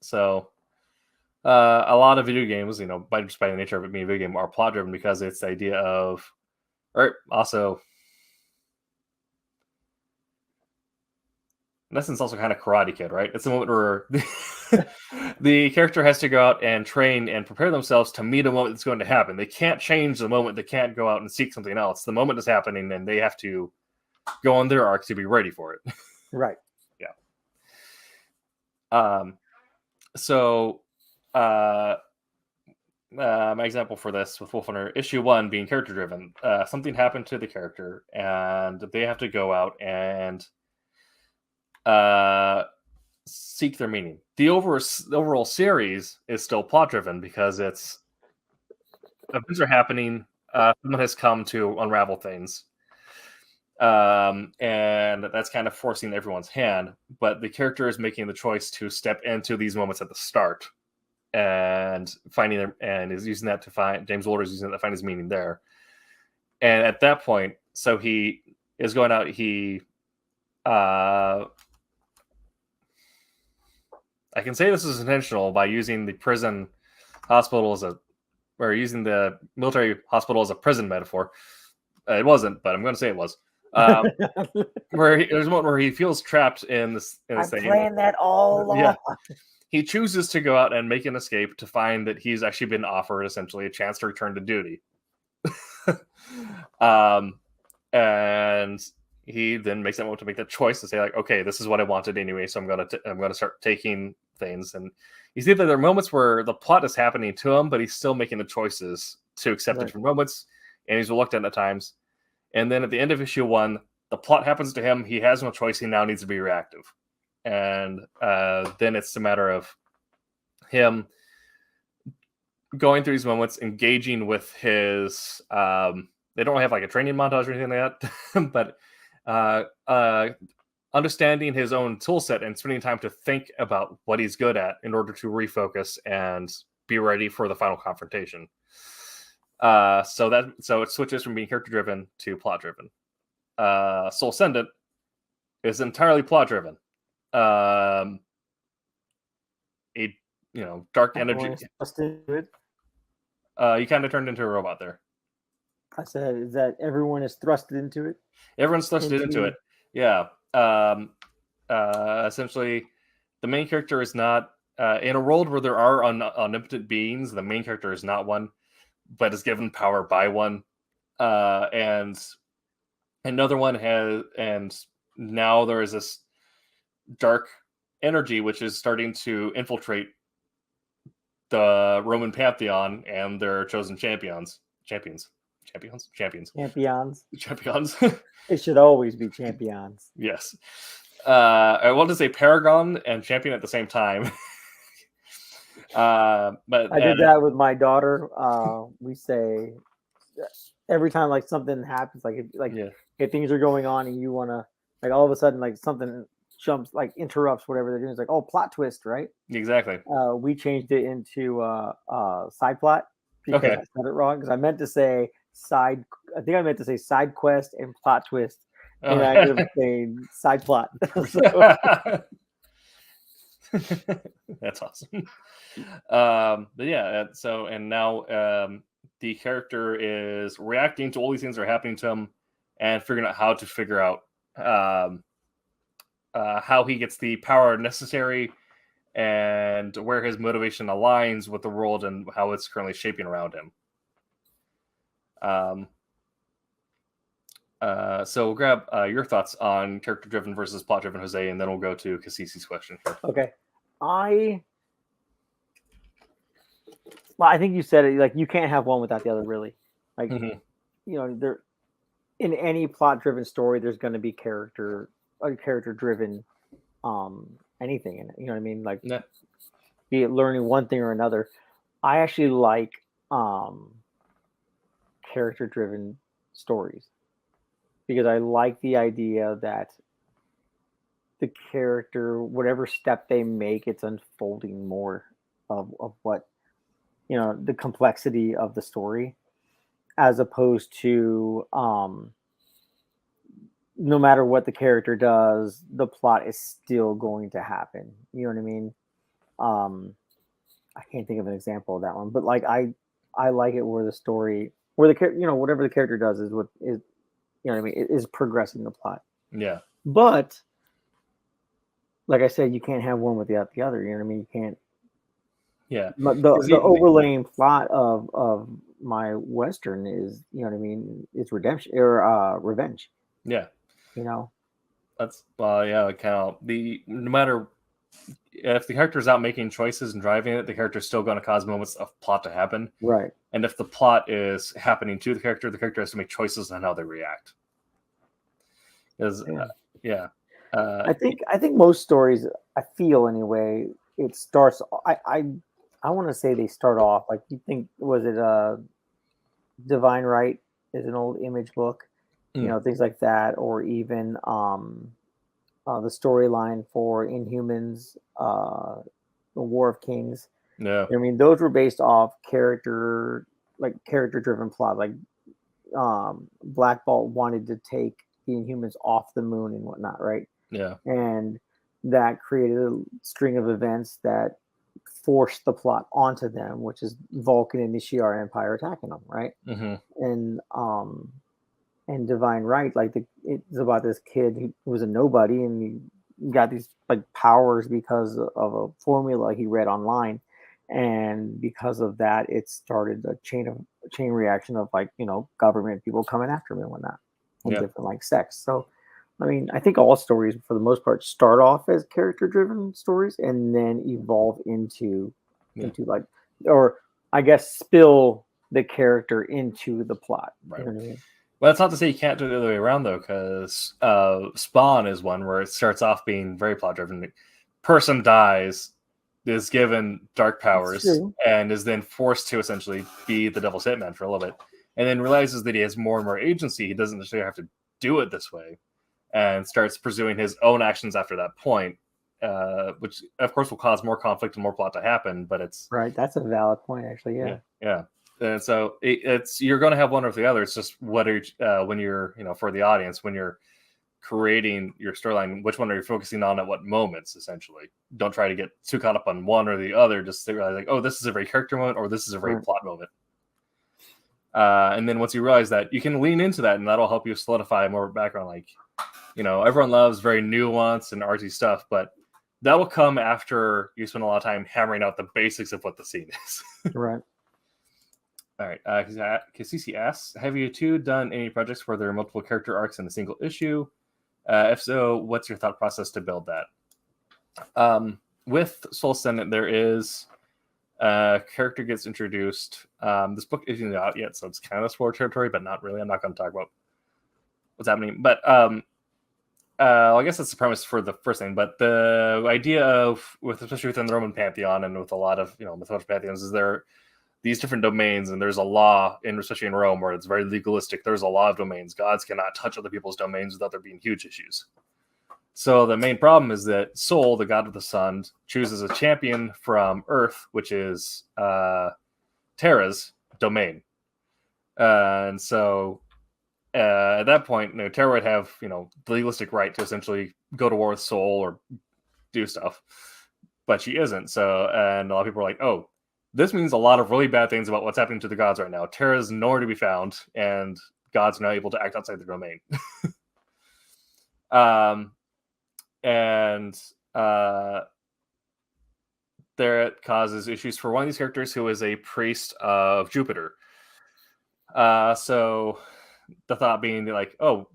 C: So a lot of video games, by the nature of it being a video game, are plot driven because it's the idea of, or also, in essence, also kind of Karate Kid, right? It's the moment where the character has to go out and train and prepare themselves to meet a moment that's going to happen. They can't change the moment. They can't go out and seek something else. The moment is happening, and they have to go on their arc to be ready for it.
E: Right.
C: Yeah. So, my example for this with Wolf Hunter issue 1 being character driven, something happened to the character, and they have to go out and seek their meaning. The overall series is still plot driven because events are happening. Someone has come to unravel things, and that's kind of forcing everyone's hand. But the character is making the choice to step into these moments at the start and finding them, and is using that to find James Wolder is using that to find his meaning there. And at that point, so he is going out. I can say this is intentional by using the prison hospital using the military hospital as a prison metaphor. It wasn't, but I'm going to say it was. Where there's a moment where he feels trapped in this thing.
E: I planned that all along.
C: Yeah. He chooses to go out and make an escape to find that he's actually been offered essentially a chance to return to duty. And he then makes that moment to make that choice to say, like, okay, this is what I wanted anyway, so I'm gonna start taking things. And you see that there are moments where the plot is happening to him, but he's still making the choices to accept different moments, and he's reluctant at times. And then at the end of issue 1, the plot happens to him. He has no choice. He now needs to be reactive. And then it's a matter of him going through these moments, engaging with his. They don't have like a training montage or anything like that, but understanding hhis own tool set and spending time to think about what he's good at in order to refocus and be ready for the final confrontation. So it switches from being character driven to plot driven. Soul Ascendant is entirely plot driven. Dark energy. You kind of turned into a robot there.
E: I said, is that everyone is thrusted into it?
C: Everyone's thrusted into it. Yeah. Essentially, the main character is not in a world where there are omnipotent beings. The main character is not one, but is given power by one, and another one has. And now there is this dark energy which is starting to infiltrate the Roman pantheon and their chosen champions.
E: It should always be champions.
C: Yes. I want to say paragon and champion at the same time. But
E: I did that with my daughter. We say every time like something happens, if things are going on and you want to, like, all of a sudden, like, something jumps, like, interrupts whatever they're doing. It's like, oh, plot twist, right?
C: Exactly.
E: We changed it into side plot because I said it wrong, because I meant to say side quest and plot twist, and I ended up saying side plot.
C: That's awesome. But yeah, so and now the character is reacting to all these things that are happening to him and figuring out how to figure out how he gets the power necessary and where his motivation aligns with the world and how it's currently shaping around him. So we'll grab your thoughts on character-driven versus plot-driven, Jose, and then we'll go to Cassisi's question.
E: Okay. I think you said it, like, you can't have one without the other, really. Like, there in any plot-driven story, there's going to be character-driven anything in it. You know what I mean? Like, be it learning one thing or another. I actually like character-driven stories because I like the idea that the character, whatever step they make, it's unfolding more of what, the complexity of the story, as opposed to no matter what the character does, the plot is still going to happen. You know what I mean? I can't think of an example of that one, but like I like it where the story, where the whatever the character does is what is, what I mean, it is progressing the plot.
C: Yeah.
E: But like I said, you can't have one without the other. You know what I mean? You can't.
C: Yeah.
E: But the overlaying plot of my Western is, what I mean, it's redemption or revenge.
C: Yeah.
E: That's
C: kind of no matter if the character's out making choices and driving it, the character's still going to cause moments of plot to happen.
E: Right.
C: And if the plot is happening to the character has to make choices on how they react. I
E: think most stories, I feel anyway, it starts. I want to say they start off like, you think, was it Divine Right is an old Image book, things like that, or even the storyline for Inhumans, the War of Kings.
C: Yeah,
E: I mean, those were based off character-driven plot. Like Black Bolt wanted to take the Inhumans off the moon and whatnot, right?
C: Yeah,
E: and that created a string of events that forced the plot onto them, which is Vulcan and the Shi'ar Empire attacking them, right? And Divine Right, like it's about this kid who was a nobody and he got these like powers because of a formula he read online, and because of that, it started a chain reaction of like government people coming after him and whatnot, and different like sects. So, I mean, I think all stories for the most part start off as character-driven stories and then evolve into like, or I guess spill the character into the plot.
C: Right.
E: You know what I mean?
C: Well, that's not to say you can't do it the other way around, though, because Spawn is one where it starts off being very plot-driven. Person dies, is given dark powers, and is then forced to essentially be the Devil's Hitman for a little bit, and then realizes that he has more and more agency. He doesn't necessarily have to do it this way, and starts pursuing his own actions after that point, which, of course, will cause more conflict and more plot to happen, but it's...
E: Right, that's a valid point, actually,
C: Yeah. And so it's you're going to have one or the other. It's just whether when you're for the audience, when you're creating your storyline, which one are you focusing on at what moments? Essentially, don't try to get too caught up on one or the other. Just realize like, oh, this is a very character moment, or this is a very plot moment. And then once you realize that, you can lean into that, and that'll help you solidify more background. Like, everyone loves very nuanced and artsy stuff, but that will come after you spend a lot of time hammering out the basics of what the scene is.
E: Right.
C: All right. Cassisi asks, have you two done any projects where there are multiple character arcs in a single issue? If so, what's your thought process to build that? With Soul Ascendant, there is a character gets introduced. This book isn't out yet, so it's kind of spoiler territory, but not really. I'm not going to talk about what's happening. But I guess that's the premise for the first thing. But the idea of, especially within the Roman pantheon and with a lot of mythological pantheons, is there these different domains, and there's a law, especially in Rome, where it's very legalistic. There's a law of domains. Gods cannot touch other people's domains without there being huge issues. So the main problem is that Sol, the god of the sun, chooses a champion from Earth, which is Terra's domain. And so at that point, Terra would have the legalistic right to essentially go to war with Sol or do stuff. but she isn't. So, and a lot of people are like, oh, this means a lot of really bad things about what's happening to the gods right now. Terra's nowhere to be found, and gods are not able to act outside their domain. There it causes issues for one of these characters who is a priest of Jupiter. So the thought being like, oh,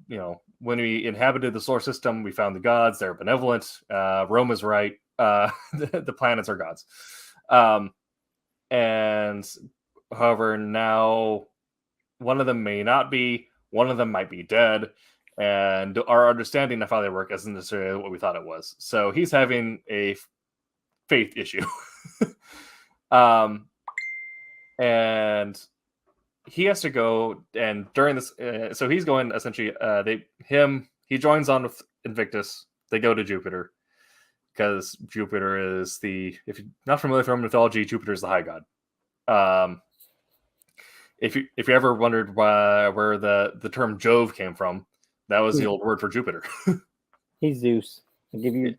C: when we inhabited the solar system, we found the gods. They're benevolent. Rome is right. The planets are gods. And however, now one of them may not be. One of them might be dead. And our understanding of how they work isn't necessarily what we thought it was. So he's having a faith issue. And he has to go, and during this, so he's going essentially, he joins on with Invictus. They go to Jupiter because Jupiter is if you're not familiar with Roman mythology, Jupiter is the high god. If you ever wondered where the term Jove came from, that was the old word for Jupiter.
E: He's Zeus. I give you,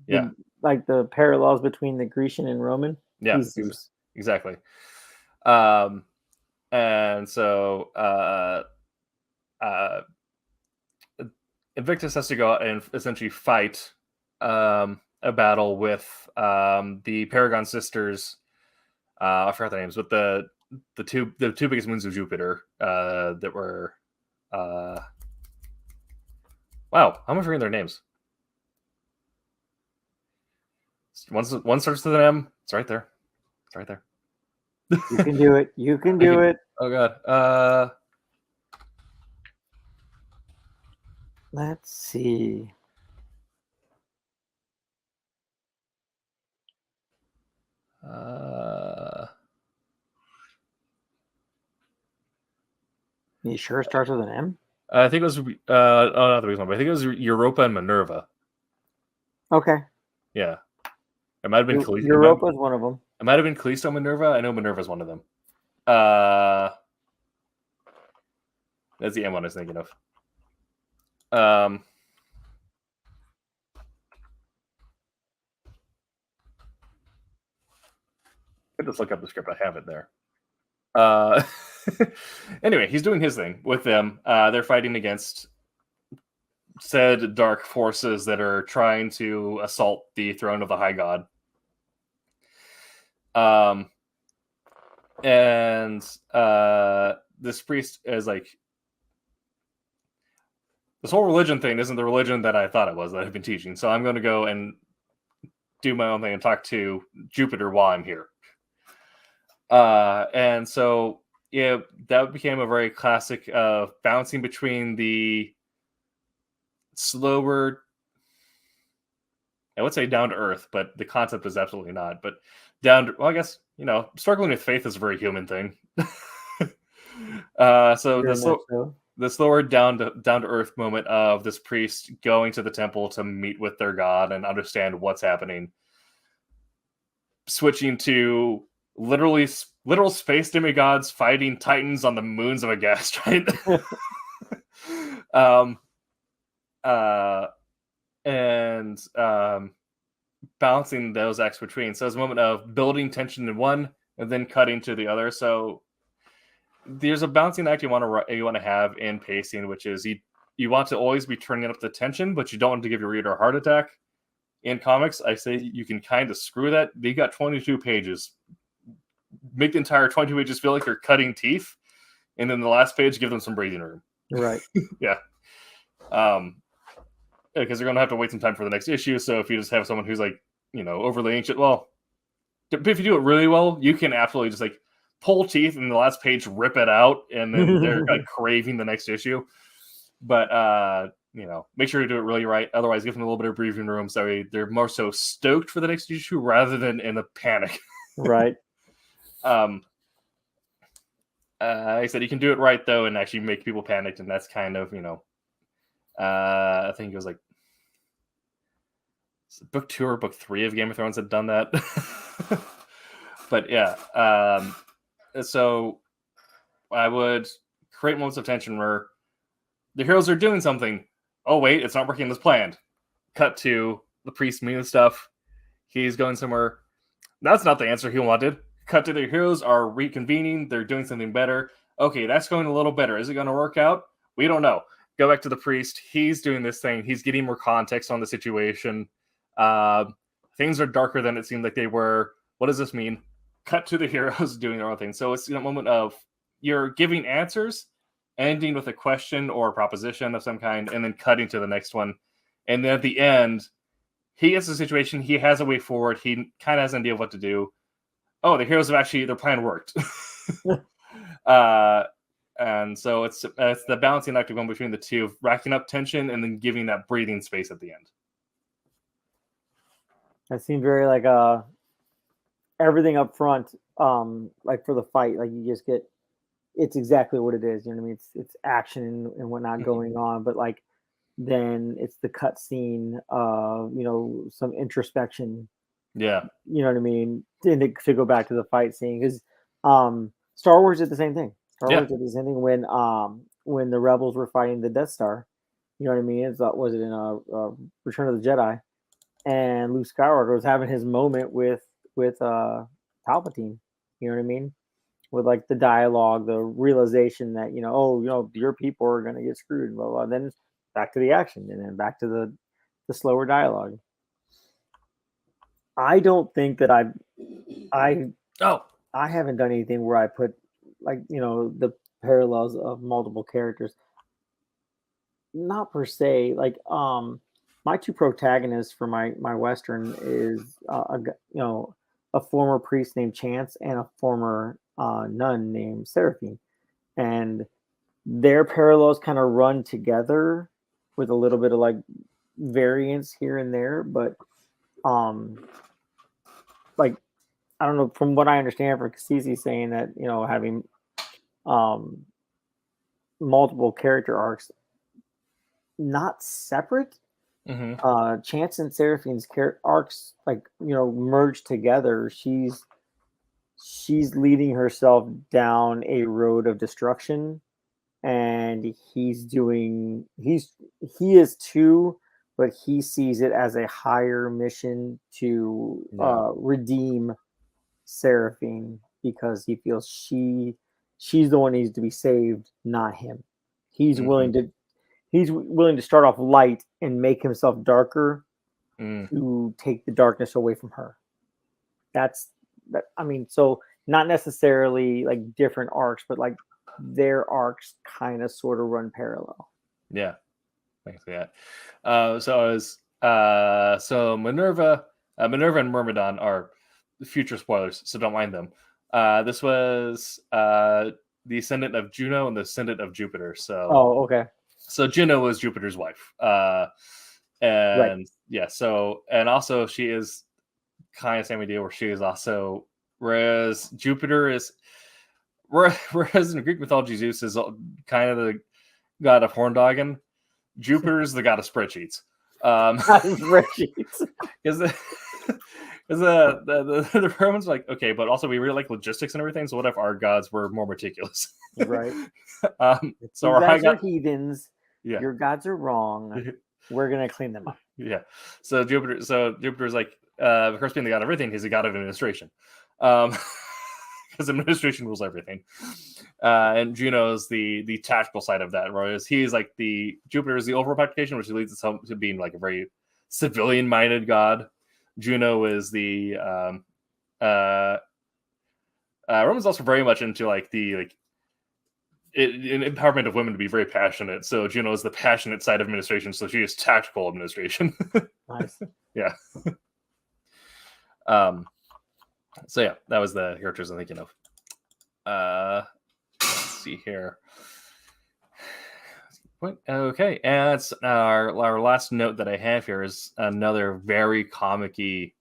C: yeah,
E: like the parallels between the Grecian and Roman.
C: Yeah,
E: he's Zeus.
C: Exactly. And so Invictus has to go out and essentially fight a battle with the Paragon sisters. I forgot their names, but the two biggest moons of Jupiter that were wow, how am I forgetting their names? One starts with an M. It's right there. It's right there.
E: You can do it. You can do it.
C: Oh god.
E: Let's see. You sure it starts with an M?
C: I think it was not the reason, but I think it was Europa and Minerva.
E: Okay.
C: Yeah. It might have been Callisto.
E: Europa is one of them.
C: It might have been Callisto and Minerva. I know Minerva is one of them. That's the M one I was thinking of. I'll just look up the script. I have it there. Anyway, he's doing his thing with them. They're fighting against said dark forces that are trying to assault the throne of the high god. And this priest is like, this whole religion thing isn't the religion that I thought it was, that I've been teaching. So I'm going to go and do my own thing and talk to Jupiter while I'm here. And so, yeah, that became a very classic bouncing between the slower, I would say down to earth, but the concept is absolutely not. But down to, well, I guess, struggling with faith is a very human thing. So the slower down to earth moment of this priest going to the temple to meet with their god and understand what's happening, switching to literal space demigods fighting titans on the moons of a gas giant. And balancing those acts between. So it's a moment of building tension in one and then cutting to the other. So there's a balancing act you want to have in pacing, which is you want to always be turning up the tension, but you don't want to give your reader a heart attack. In comics, I say you can kind of screw that. They got 22 pages. Make the entire 22 pages feel like you're cutting teeth, and then the last page, give them some breathing room.
E: Right.
C: Yeah. Because they're going to have to wait some time for the next issue. So if you just have someone who's like, overly ancient, well, if you do it really well, you can absolutely just like pull teeth and the last page, rip it out, and then they're like craving the next issue. But, make sure you do it really right. Otherwise, give them a little bit of breathing room so they're more so stoked for the next issue rather than in a panic.
E: Right.
C: Like I said, you can do it right, though, and actually make people panicked, and that's kind of, I think it was like book 2 or book 3 of Game of Thrones had done that. But yeah, so I would create moments of tension where the heroes are doing something. Oh wait, it's not working as planned. Cut to the priest meaning stuff. He's going somewhere. That's not the answer he wanted. Cut to the heroes are reconvening. They're doing something better. Okay, that's going a little better. Is it going to work out? We don't know. Go back to the priest. He's doing this thing. He's getting more context on the situation. Things are darker than it seemed like they were. What does this mean? Cut to the heroes doing their own thing. So it's a moment of you're giving answers, ending with a question or a proposition of some kind, and then cutting to the next one. And then at the end, he gets the situation. He has a way forward. He kind of has an idea of what to do. Oh, the heroes have actually, their plan worked. And so it's the balancing act going between the two, of racking up tension and then giving that breathing space at the end.
E: That seemed very like everything up front, like for the fight, like you just get, it's exactly what it is. You know what I mean? It's action and whatnot going on, but like then it's the cut scene, some introspection.
C: Yeah.
E: You know what I mean? To go back to the fight scene, because Star Wars did the same thing. Star Wars did the same thing when the rebels were fighting the Death Star. You know what I mean? Was it in Return of the Jedi? And Luke Skywalker was having his moment with Palpatine. You know what I mean? With like the dialogue, the realization that your people are gonna get screwed, and blah, blah, blah. Then back to the action, and then back to the slower dialogue. I don't think that I haven't done anything where I put the parallels of multiple characters. Not per se. Like my two protagonists for my Western is a former priest named Chance and a former nun named Seraphine, and their parallels kind of run together with a little bit of like variance here and there, but like I don't know, from what I understand from Cassisi saying that having multiple character arcs, not separate. Mm-hmm. Chance and Seraphine's arcs merge together. She's leading herself down a road of destruction, and he is too, but he sees it as a higher mission to redeem Seraphine, because he feels she's the one who needs to be saved, not him. He's willing to start off light and make himself darker to take the darkness away from her. So not necessarily like different arcs, but like their arcs kind of sort of run parallel.
C: Yeah, thanks for that. So Minerva and Myrmidon are future spoilers, so don't mind them. This was the ascendant of Juno and the ascendant of Jupiter. So
E: okay.
C: So Juno was Jupiter's wife. And also she is kind of same idea where she is also, whereas Jupiter is, whereas in Greek mythology Zeus is kind of the god of horndogging, Jupiter is the god of spreadsheets.
E: Spreadsheets.
C: Because the Romans were like, okay, but also we really like logistics and everything, so what if our gods were more meticulous?
E: Right.
C: So
E: our
C: high
E: gods are heathens.
C: Yeah.
E: Your gods are wrong. We're gonna clean them up.
C: Yeah. So Jupiter's like, of course, being the god of everything, he's a god of administration. Because administration rules everything. And Juno's the tactical side of that, whereas he's like Jupiter is the overall practication, which leads to being like a very civilian-minded god. Juno is the Roman's also very much into like the empowerment of women to be very passionate. So Juno is the passionate side of administration. So she is tactical administration.
E: Nice.
C: Yeah. So yeah, that was the characters I'm thinking of. Let's see here. Okay, and it's our last note that I have here is another very comic-y,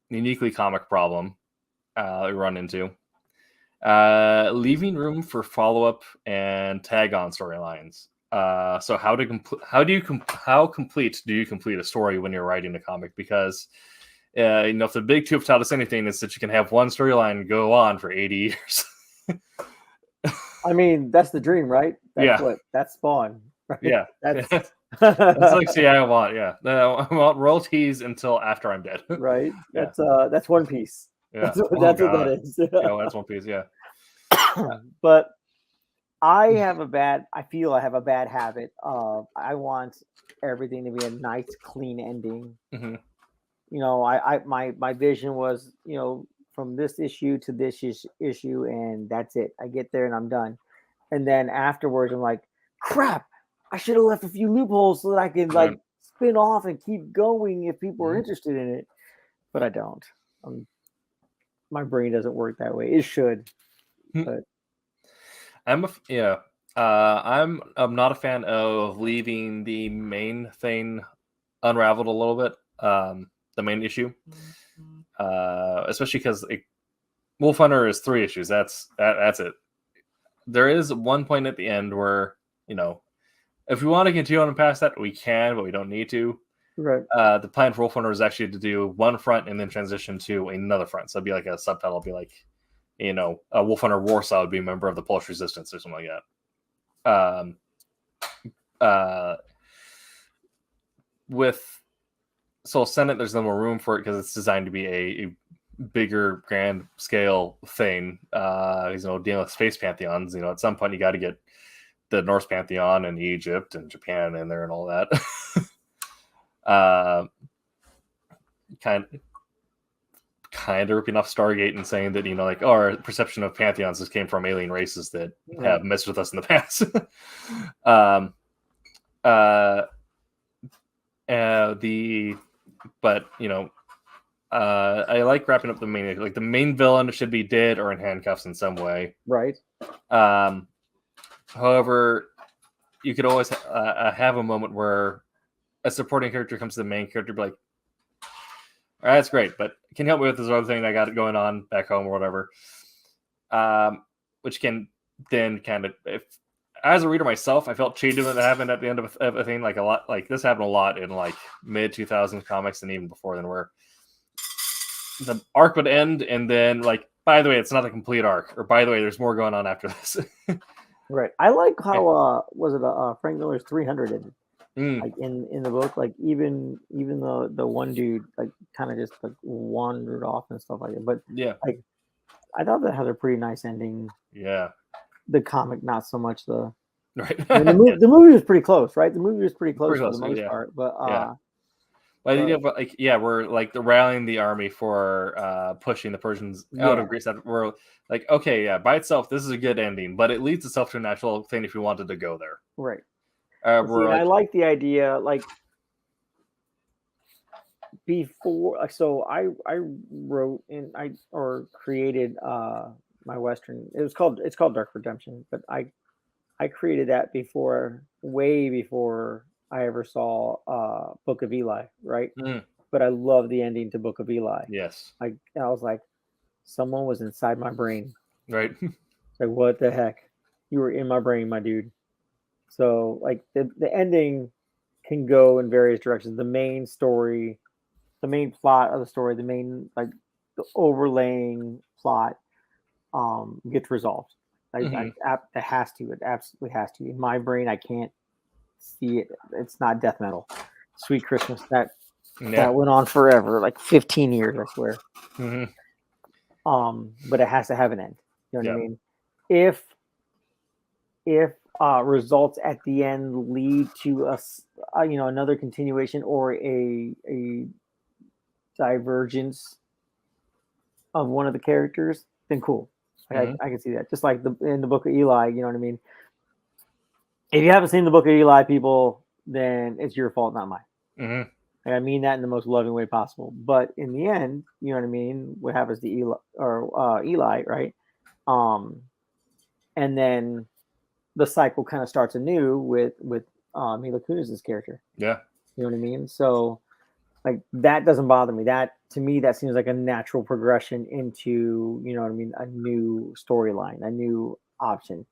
C: uniquely comic problem we run into. Leaving room for follow-up and tag-on storylines. So how complete do you complete a story when you're writing a comic? Because if the big two have taught us anything, it's that you can have one storyline go on for 80 years.
E: I mean, that's the dream, right? That's Spawn. Right?
C: Yeah. That's like, see, I want, I want royalties until after I'm dead.
E: Right.
C: Yeah.
E: That's One Piece.
C: Yeah.
E: That's what that is.
C: That's One Piece. Yeah.
E: But I feel I have a bad habit of I want everything to be a nice, clean ending.
C: Mm-hmm.
E: You know, my vision was, you know, from this issue to this issue, and that's it. I get there and I'm done. And then afterwards, I'm like, crap, I should have left a few loopholes so that I can like spin off and keep going if people are interested in it. But I don't. My brain doesn't work that way. It should, but
C: I'm not a fan of leaving the main thing unraveled a little bit. The main issue, especially because Wolf Hunter is 3 issues. That's it. There is one point at the end where, you know, if we want to continue on past that, we can, but we don't need to.
E: Right.
C: The plan for Wolf Hunter is actually to do one front and then transition to another front. So it'd be like a subtitle, be like, you know, a Wolf Hunter Warsaw would be a member of the Polish Resistance or something like that. With Soul Senate, there's no more room for it because it's designed to be a bigger, grand scale thing. You know, dealing with space pantheons. You know, at some point you got to get the Norse pantheon and Egypt and Japan in there and all that. Kind of ripping off Stargate and saying that, you know, like, our perception of pantheons just came from alien races that have messed with us in the past. But you know, I like wrapping up the main, like the main villain should be dead or in handcuffs in some way.
E: Right.
C: However, you could always have a moment where a supporting character comes to the main character, be like, all right, that's great, but can you help me with this other thing I got going on back home or whatever? Which can then kind of, if as a reader myself, I felt cheated when it happened at the end of a thing. Like a lot, like this happened a lot in like mid 2000s comics and even before then, where the arc would end and then like, by the way, it's not a complete arc, or by the way, there's more going on after this.
E: Right. I like how was it Frank Miller's 300 ended. Like in the book, like even the one dude like kind of just like wandered off and stuff like that. But
C: yeah,
E: like I thought that had a pretty nice ending.
C: Yeah.
E: The comic, not so much the
C: right.
E: I mean, the movie was pretty close, right? The movie was pretty close for the most part, but
C: But like, we're like rallying the army for pushing the Persians out of Greece. We're like, okay, by itself, this is a good ending, but it leads itself to a natural thing if we wanted to go there.
E: Right.
C: I
E: like the idea, like before. So I wrote or created my Western. It's called Dark Redemption, but I created that way before I ever saw Book of Eli, right? But I love the ending to Book of Eli.
C: Yes.
E: I was like, someone was inside my brain.
C: Right.
E: Like, what the heck? You were in my brain, my dude. So like the ending can go in various directions. The main story, the main plot of the story, the main like the overlaying plot gets resolved. It has to. It absolutely has to. In my brain, I can't see it. It's not death metal. Sweet Christmas. That went on forever, like 15 years, I swear. But it has to have an end. You know what I mean? If results at the end lead to another continuation or a divergence of one of the characters, then cool. I can see that. Just like in the Book of Eli, you know what I mean? If you haven't seen the Book of Eli, people, then it's your fault, not mine. And I mean that in the most loving way possible. But in the end, you know what I mean? What happens to Eli, right? And then the cycle kind of starts anew with Mila Kunis's character. Yeah. You know what I mean? So like that doesn't bother me. That to me, that seems like a natural progression into, you know what I mean, a new storyline, a new option.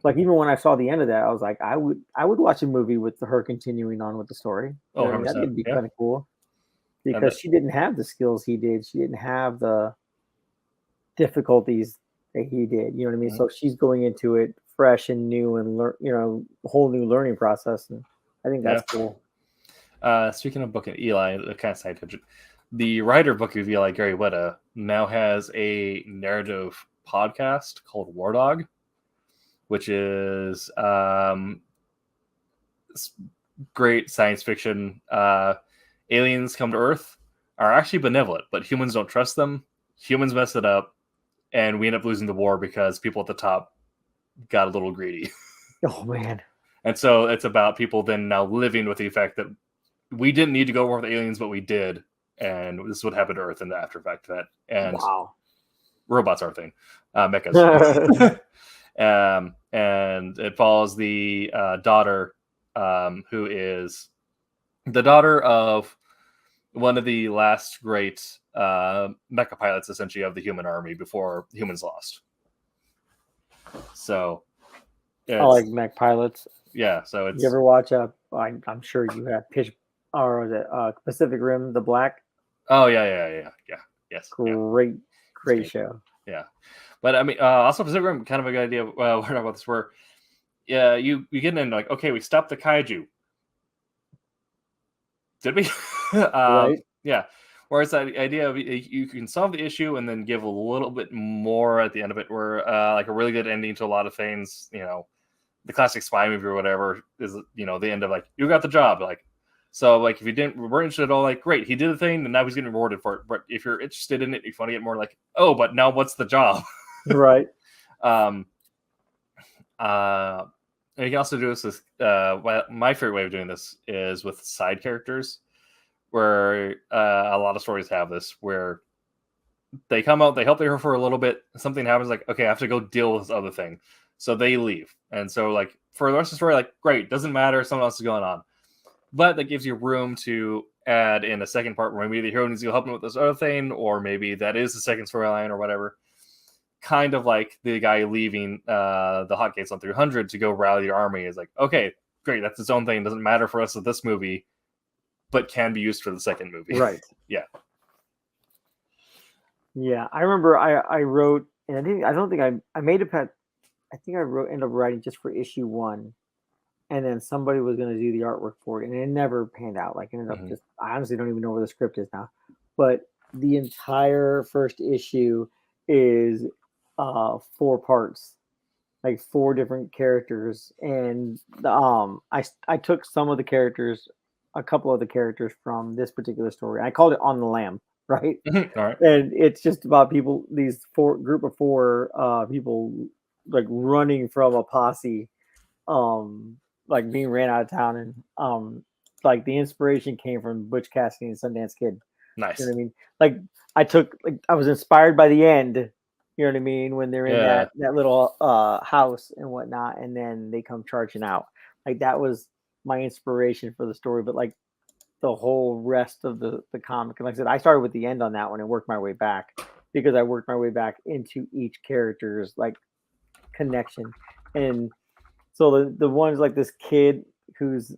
E: Like even when I saw the end of that, I was like, I would watch a movie with her continuing on with the story. You know what I mean? That would be kind of cool. Because she didn't have the skills he did. She didn't have the difficulties that he did. You know what I mean? So she's going into it fresh and new and a whole new learning process. And I think that's cool.
C: Speaking of Book of Eli, the kind of side tangent, the writer of Book of Eli, Gary Whitta, now has a narrative podcast called War Dog, which is great science fiction. Aliens come to Earth, are actually benevolent, but humans don't trust them. Humans mess it up, and we end up losing the war because people at the top got a little greedy.
E: Oh, man.
C: And so it's about people then now living with the effect that we didn't need to go war with aliens, but we did. And this is what happened to Earth in the after effect of that. And robots are a thing. Mechas. And it follows the daughter, who is the daughter of one of the last great mecha pilots, essentially, of the human army before humans lost. So
E: I like mech pilots.
C: Yeah, so it's...
E: You ever watch I'm sure you have was it Pacific Rim, The Black?
C: Oh, yeah. Yes.
E: Great show.
C: Yeah. But I mean, also Pacific Rim, kind of a good idea. We're talking about this where, yeah, you get in like, okay, we stopped the kaiju. Did we?
E: Right.
C: Yeah. Whereas the idea of you can solve the issue and then give a little bit more at the end of it, where like a really good ending to a lot of things, the classic spy movie or whatever is, the end of like, you got the job. Like, so like if you weren't interested at all, like, great, he did the thing and now he's getting rewarded for it. But if you're interested in it, if you want to get more like, oh, but now what's the job?
E: Right.
C: And you can also do this with my favorite way of doing this is with side characters, where a lot of stories have this, where they come out, they help the hero for a little bit, something happens, like, okay, I have to go deal with this other thing. So they leave. And so like for the rest of the story, like, great, doesn't matter, something else is going on. But that gives you room to add in a second part where maybe the hero needs to go help him with this other thing, or maybe that is the second storyline or whatever. Kind of like the guy leaving the Hotgates on 300 to go rally the army is like, okay, great, that's its own thing. It doesn't matter for us with this movie, but can be used for the second movie.
E: Right.
C: Yeah.
E: Yeah, I remember I wrote, and I think I made a pet. I think I ended up writing just for issue 1, and then somebody was going to do the artwork for it, and it never panned out. Like, it ended up I honestly don't even know where the script is now, but the entire first issue is 4 parts, like 4 different characters, and I took some of the characters, a couple of the characters from this particular story. I called it On the Lam, right?
C: All right.
E: And it's just about people, these group of 4 people, like running from a posse, like being ran out of town, and like the inspiration came from Butch Cassidy and Sundance Kid.
C: Nice.
E: You know what I mean? Like I was inspired by the end. You know what I mean? When they're in that little house and whatnot, and then they come charging out. Like, that was my inspiration for the story. But like the whole rest of the comic, and like I said, I started with the end on that one and worked my way back, because I worked my way back into each character's like connection. And so the one's like this kid who's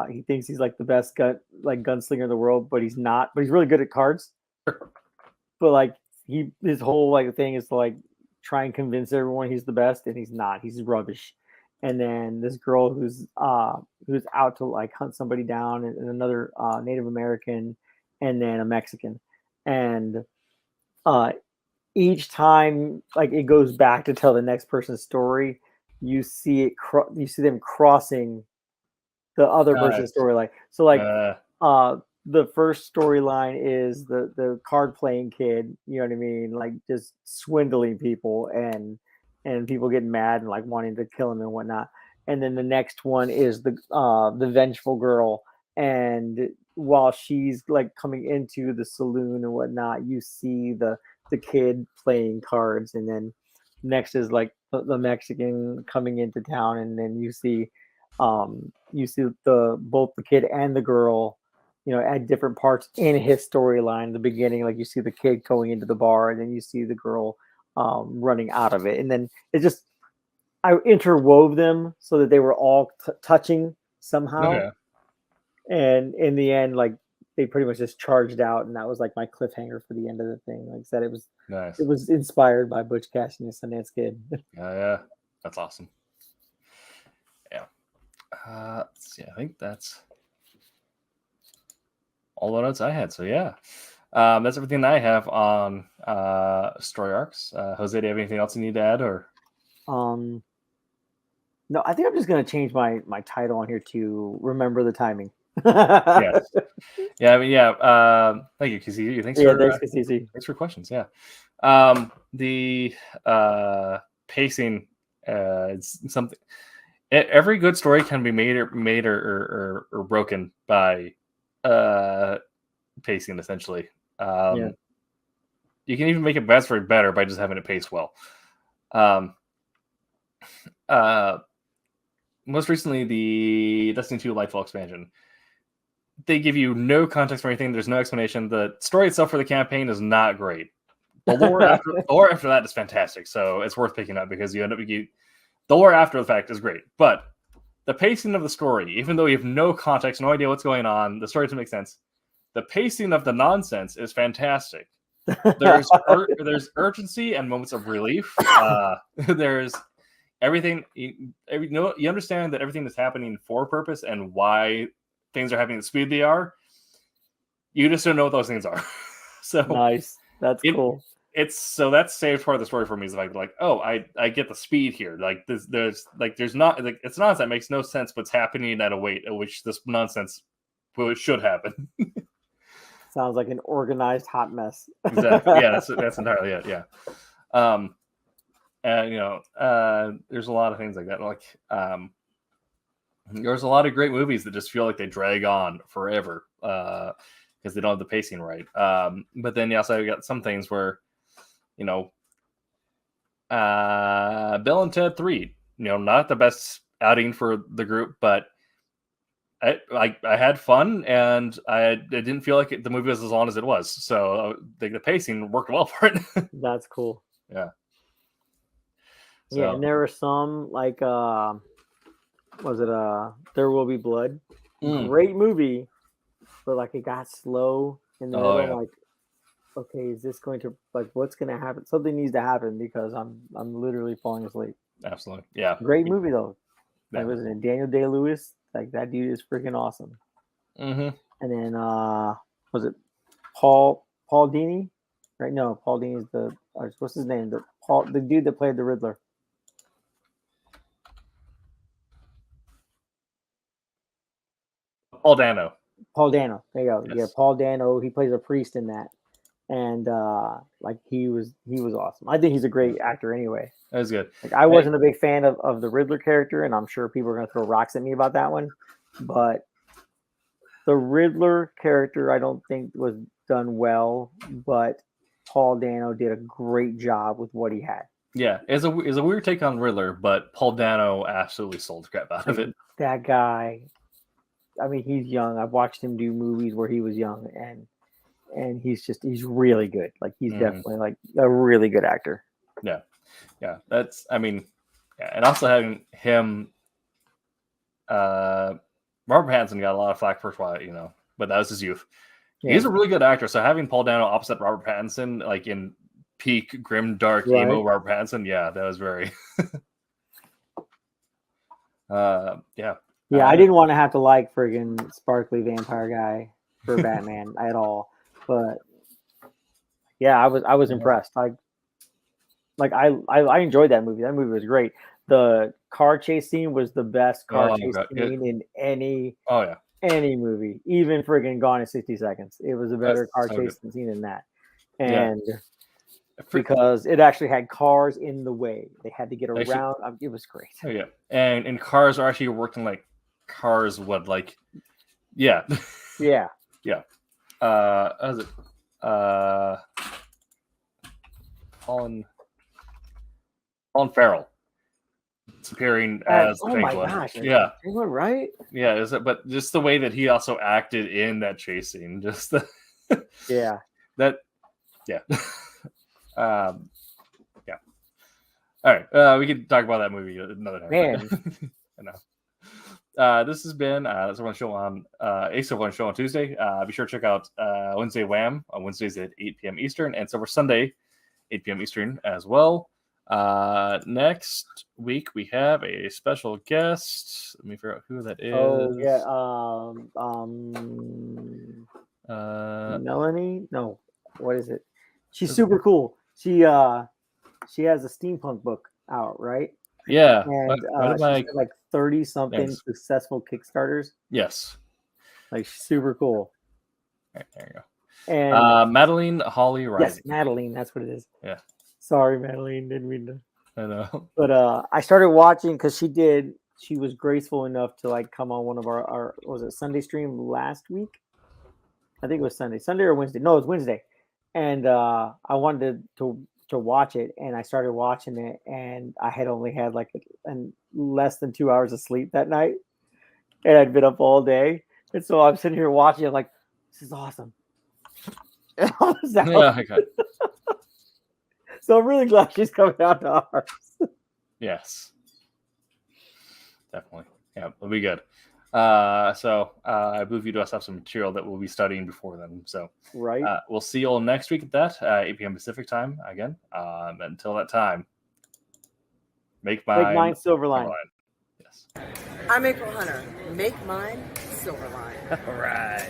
E: he thinks he's like the best gunslinger in the world, but he's not. But he's really good at cards. But like his whole like thing is to like try and convince everyone he's the best, and he's not. He's rubbish. And then this girl who's out to like hunt somebody down, and another Native American, and then a Mexican. And each time like it goes back to tell the next person's story, you see it you see them crossing the other person's storyline. So like the first storyline is the card playing kid, you know what I mean, like just swindling people and people getting mad and like wanting to kill him and whatnot. And then the next one is the vengeful girl, and while she's like coming into the saloon and whatnot, you see the kid playing cards. And then next is like the Mexican coming into town, and then you see both the kid and the girl, you know, at different parts in his storyline. In the beginning, like you see the kid going into the bar, and then you see the girl running out of it. And then it just, I interwove them so that they were all touching somehow.
C: Okay.
E: And in the end, like they pretty much just charged out, and that was like my cliffhanger for the end of the thing. Like I said, it was
C: Nice.
E: It was inspired by Butch Cassidy and Sundance Kid.
C: Yeah, that's awesome. Yeah. Let's see, I think that's all the notes I had. So yeah, that's everything I have on story arcs. Jose, do you have anything else you need to add, or?
E: No, I think I'm just gonna change my title on here to "Remember the Timing."
C: Yes. Yeah. I mean, yeah. Thank you, Kizzy. Thanks for questions. Yeah. The pacing. It's something. Every good story can be made or broken by pacing. Essentially, you can even make a bad story better by just having it paced well. Most recently, the Destiny 2 Lightfall expansion. They give you no context for anything. There's no explanation. The story itself for the campaign is not great. The lore after that is fantastic, so it's worth picking up because you end up the lore after the fact is great, but the pacing of the story, even though you have no context, no idea what's going on, the story doesn't make sense. The pacing of the nonsense is fantastic. There's urgency and moments of relief. There's everything. You understand that everything is happening for a purpose and why things are happening at the speed they are. You just don't know what those things are. So
E: nice. That's cool.
C: That's saved part of the story for me. Is like, oh, I get the speed here. Like there's not like it's nonsense that makes no sense, but it's happening at a rate at which this nonsense should happen.
E: Sounds like an organized hot mess.
C: Exactly. Yeah, that's entirely it. Yeah. And there's a lot of things like that. Like there's a lot of great movies that just feel like they drag on forever because they don't have the pacing right. But then you also got some things where, Bill and Ted 3, not the best outing for the group, but I had fun and it didn't feel like the movie was as long as it was. So the pacing worked well for it.
E: That's cool.
C: Yeah. So,
E: yeah, and there were some like There Will Be Blood? Great movie, but like it got slow in the middle. Yeah. Like, okay, is this going to what's going to happen? Something needs to happen because I'm literally falling asleep.
C: Absolutely, yeah.
E: Great movie though. Like, was it Daniel Day-Lewis? Like that dude is freaking awesome.
C: Mm-hmm.
E: And then was it Paul Dini? Right? No, Paul Dini's what's his name? The dude that played the Riddler.
C: Paul Dano.
E: There you go. Yes. Yeah, Paul Dano. He plays a priest in that, and he was awesome. I think he's a great actor anyway.
C: That was good.
E: Like I wasn't a big fan of the Riddler character, and I'm sure people are going to throw rocks at me about that one. But the Riddler character, I don't think was done well. But Paul Dano did a great job with what he had.
C: Yeah, it's a weird take on Riddler, but Paul Dano absolutely sold the crap out of it.
E: That guy. I mean, he's young. I've watched him do movies where he was young, and he's really good. Like he's definitely like a really good actor.
C: Yeah. And also having him, Robert Pattinson got a lot of flack for a while, but that was his youth. Yeah. He's a really good actor. So having Paul Dano opposite Robert Pattinson, like in peak grim dark emo Robert Pattinson, yeah, that was very. Yeah.
E: Yeah, I didn't want to have to like friggin' sparkly vampire guy for Batman at all, but yeah, I was impressed. I enjoyed that movie. That movie was great. The car chase scene was the best car chase scene in any movie, even friggin' Gone in 60 Seconds. It was a better car chase scene than that, and because it actually had cars in the way, they had to get around. It was great.
C: Oh yeah, and cars are actually working like. Cars would what was it Colin Farrell appearing as the Penguin.
E: My gosh,
C: yeah,
E: Penguin, right?
C: Yeah, is it? But just the way that he also acted in that chase scene, just the
E: yeah.
C: All right, we can talk about that movie another time.
E: Man.
C: I know. This has been Silverline Show on a Silverline Show on Tuesday. Be sure to check out Wednesday Wham on Wednesdays at 8 p.m. Eastern and Silver Sunday 8 p.m. Eastern as well. Next week we have a special guest. Let me figure out who that is.
E: Oh yeah, Melanie. No, what is it? She's super cool. She has a steampunk book out, right?
C: Yeah,
E: And she's got like 30 something successful Kickstarters.
C: Yes,
E: like super cool.
C: Right, there you go.
E: And
C: Madeline Holly Rising.
E: Yes, Madeline, that's what it is.
C: Yeah.
E: Sorry, Madeline, didn't mean to.
C: I know.
E: But I started watching because she was graceful enough to like come on one of our was it Sunday stream last week? I think it was Sunday or Wednesday. No, it was Wednesday. And I wanted to watch it, and I started watching it, and I had only had like less than 2 hours of sleep that night, and I'd been up all day, and so I'm sitting here watching. I'm like, this is awesome. And I was out.
C: Yeah, okay.
E: So I'm really glad she's coming out to ours.
C: Yes, definitely. Yeah, it'll be good. So I believe you does have some material that we'll be studying before then. So
E: right.
C: We'll see you all next week at that 8 p.m. Pacific time again. Until that time, make mine
E: Silverline.
C: Yes.
F: I'm April Hunter. Make mine Silverline.
C: All right.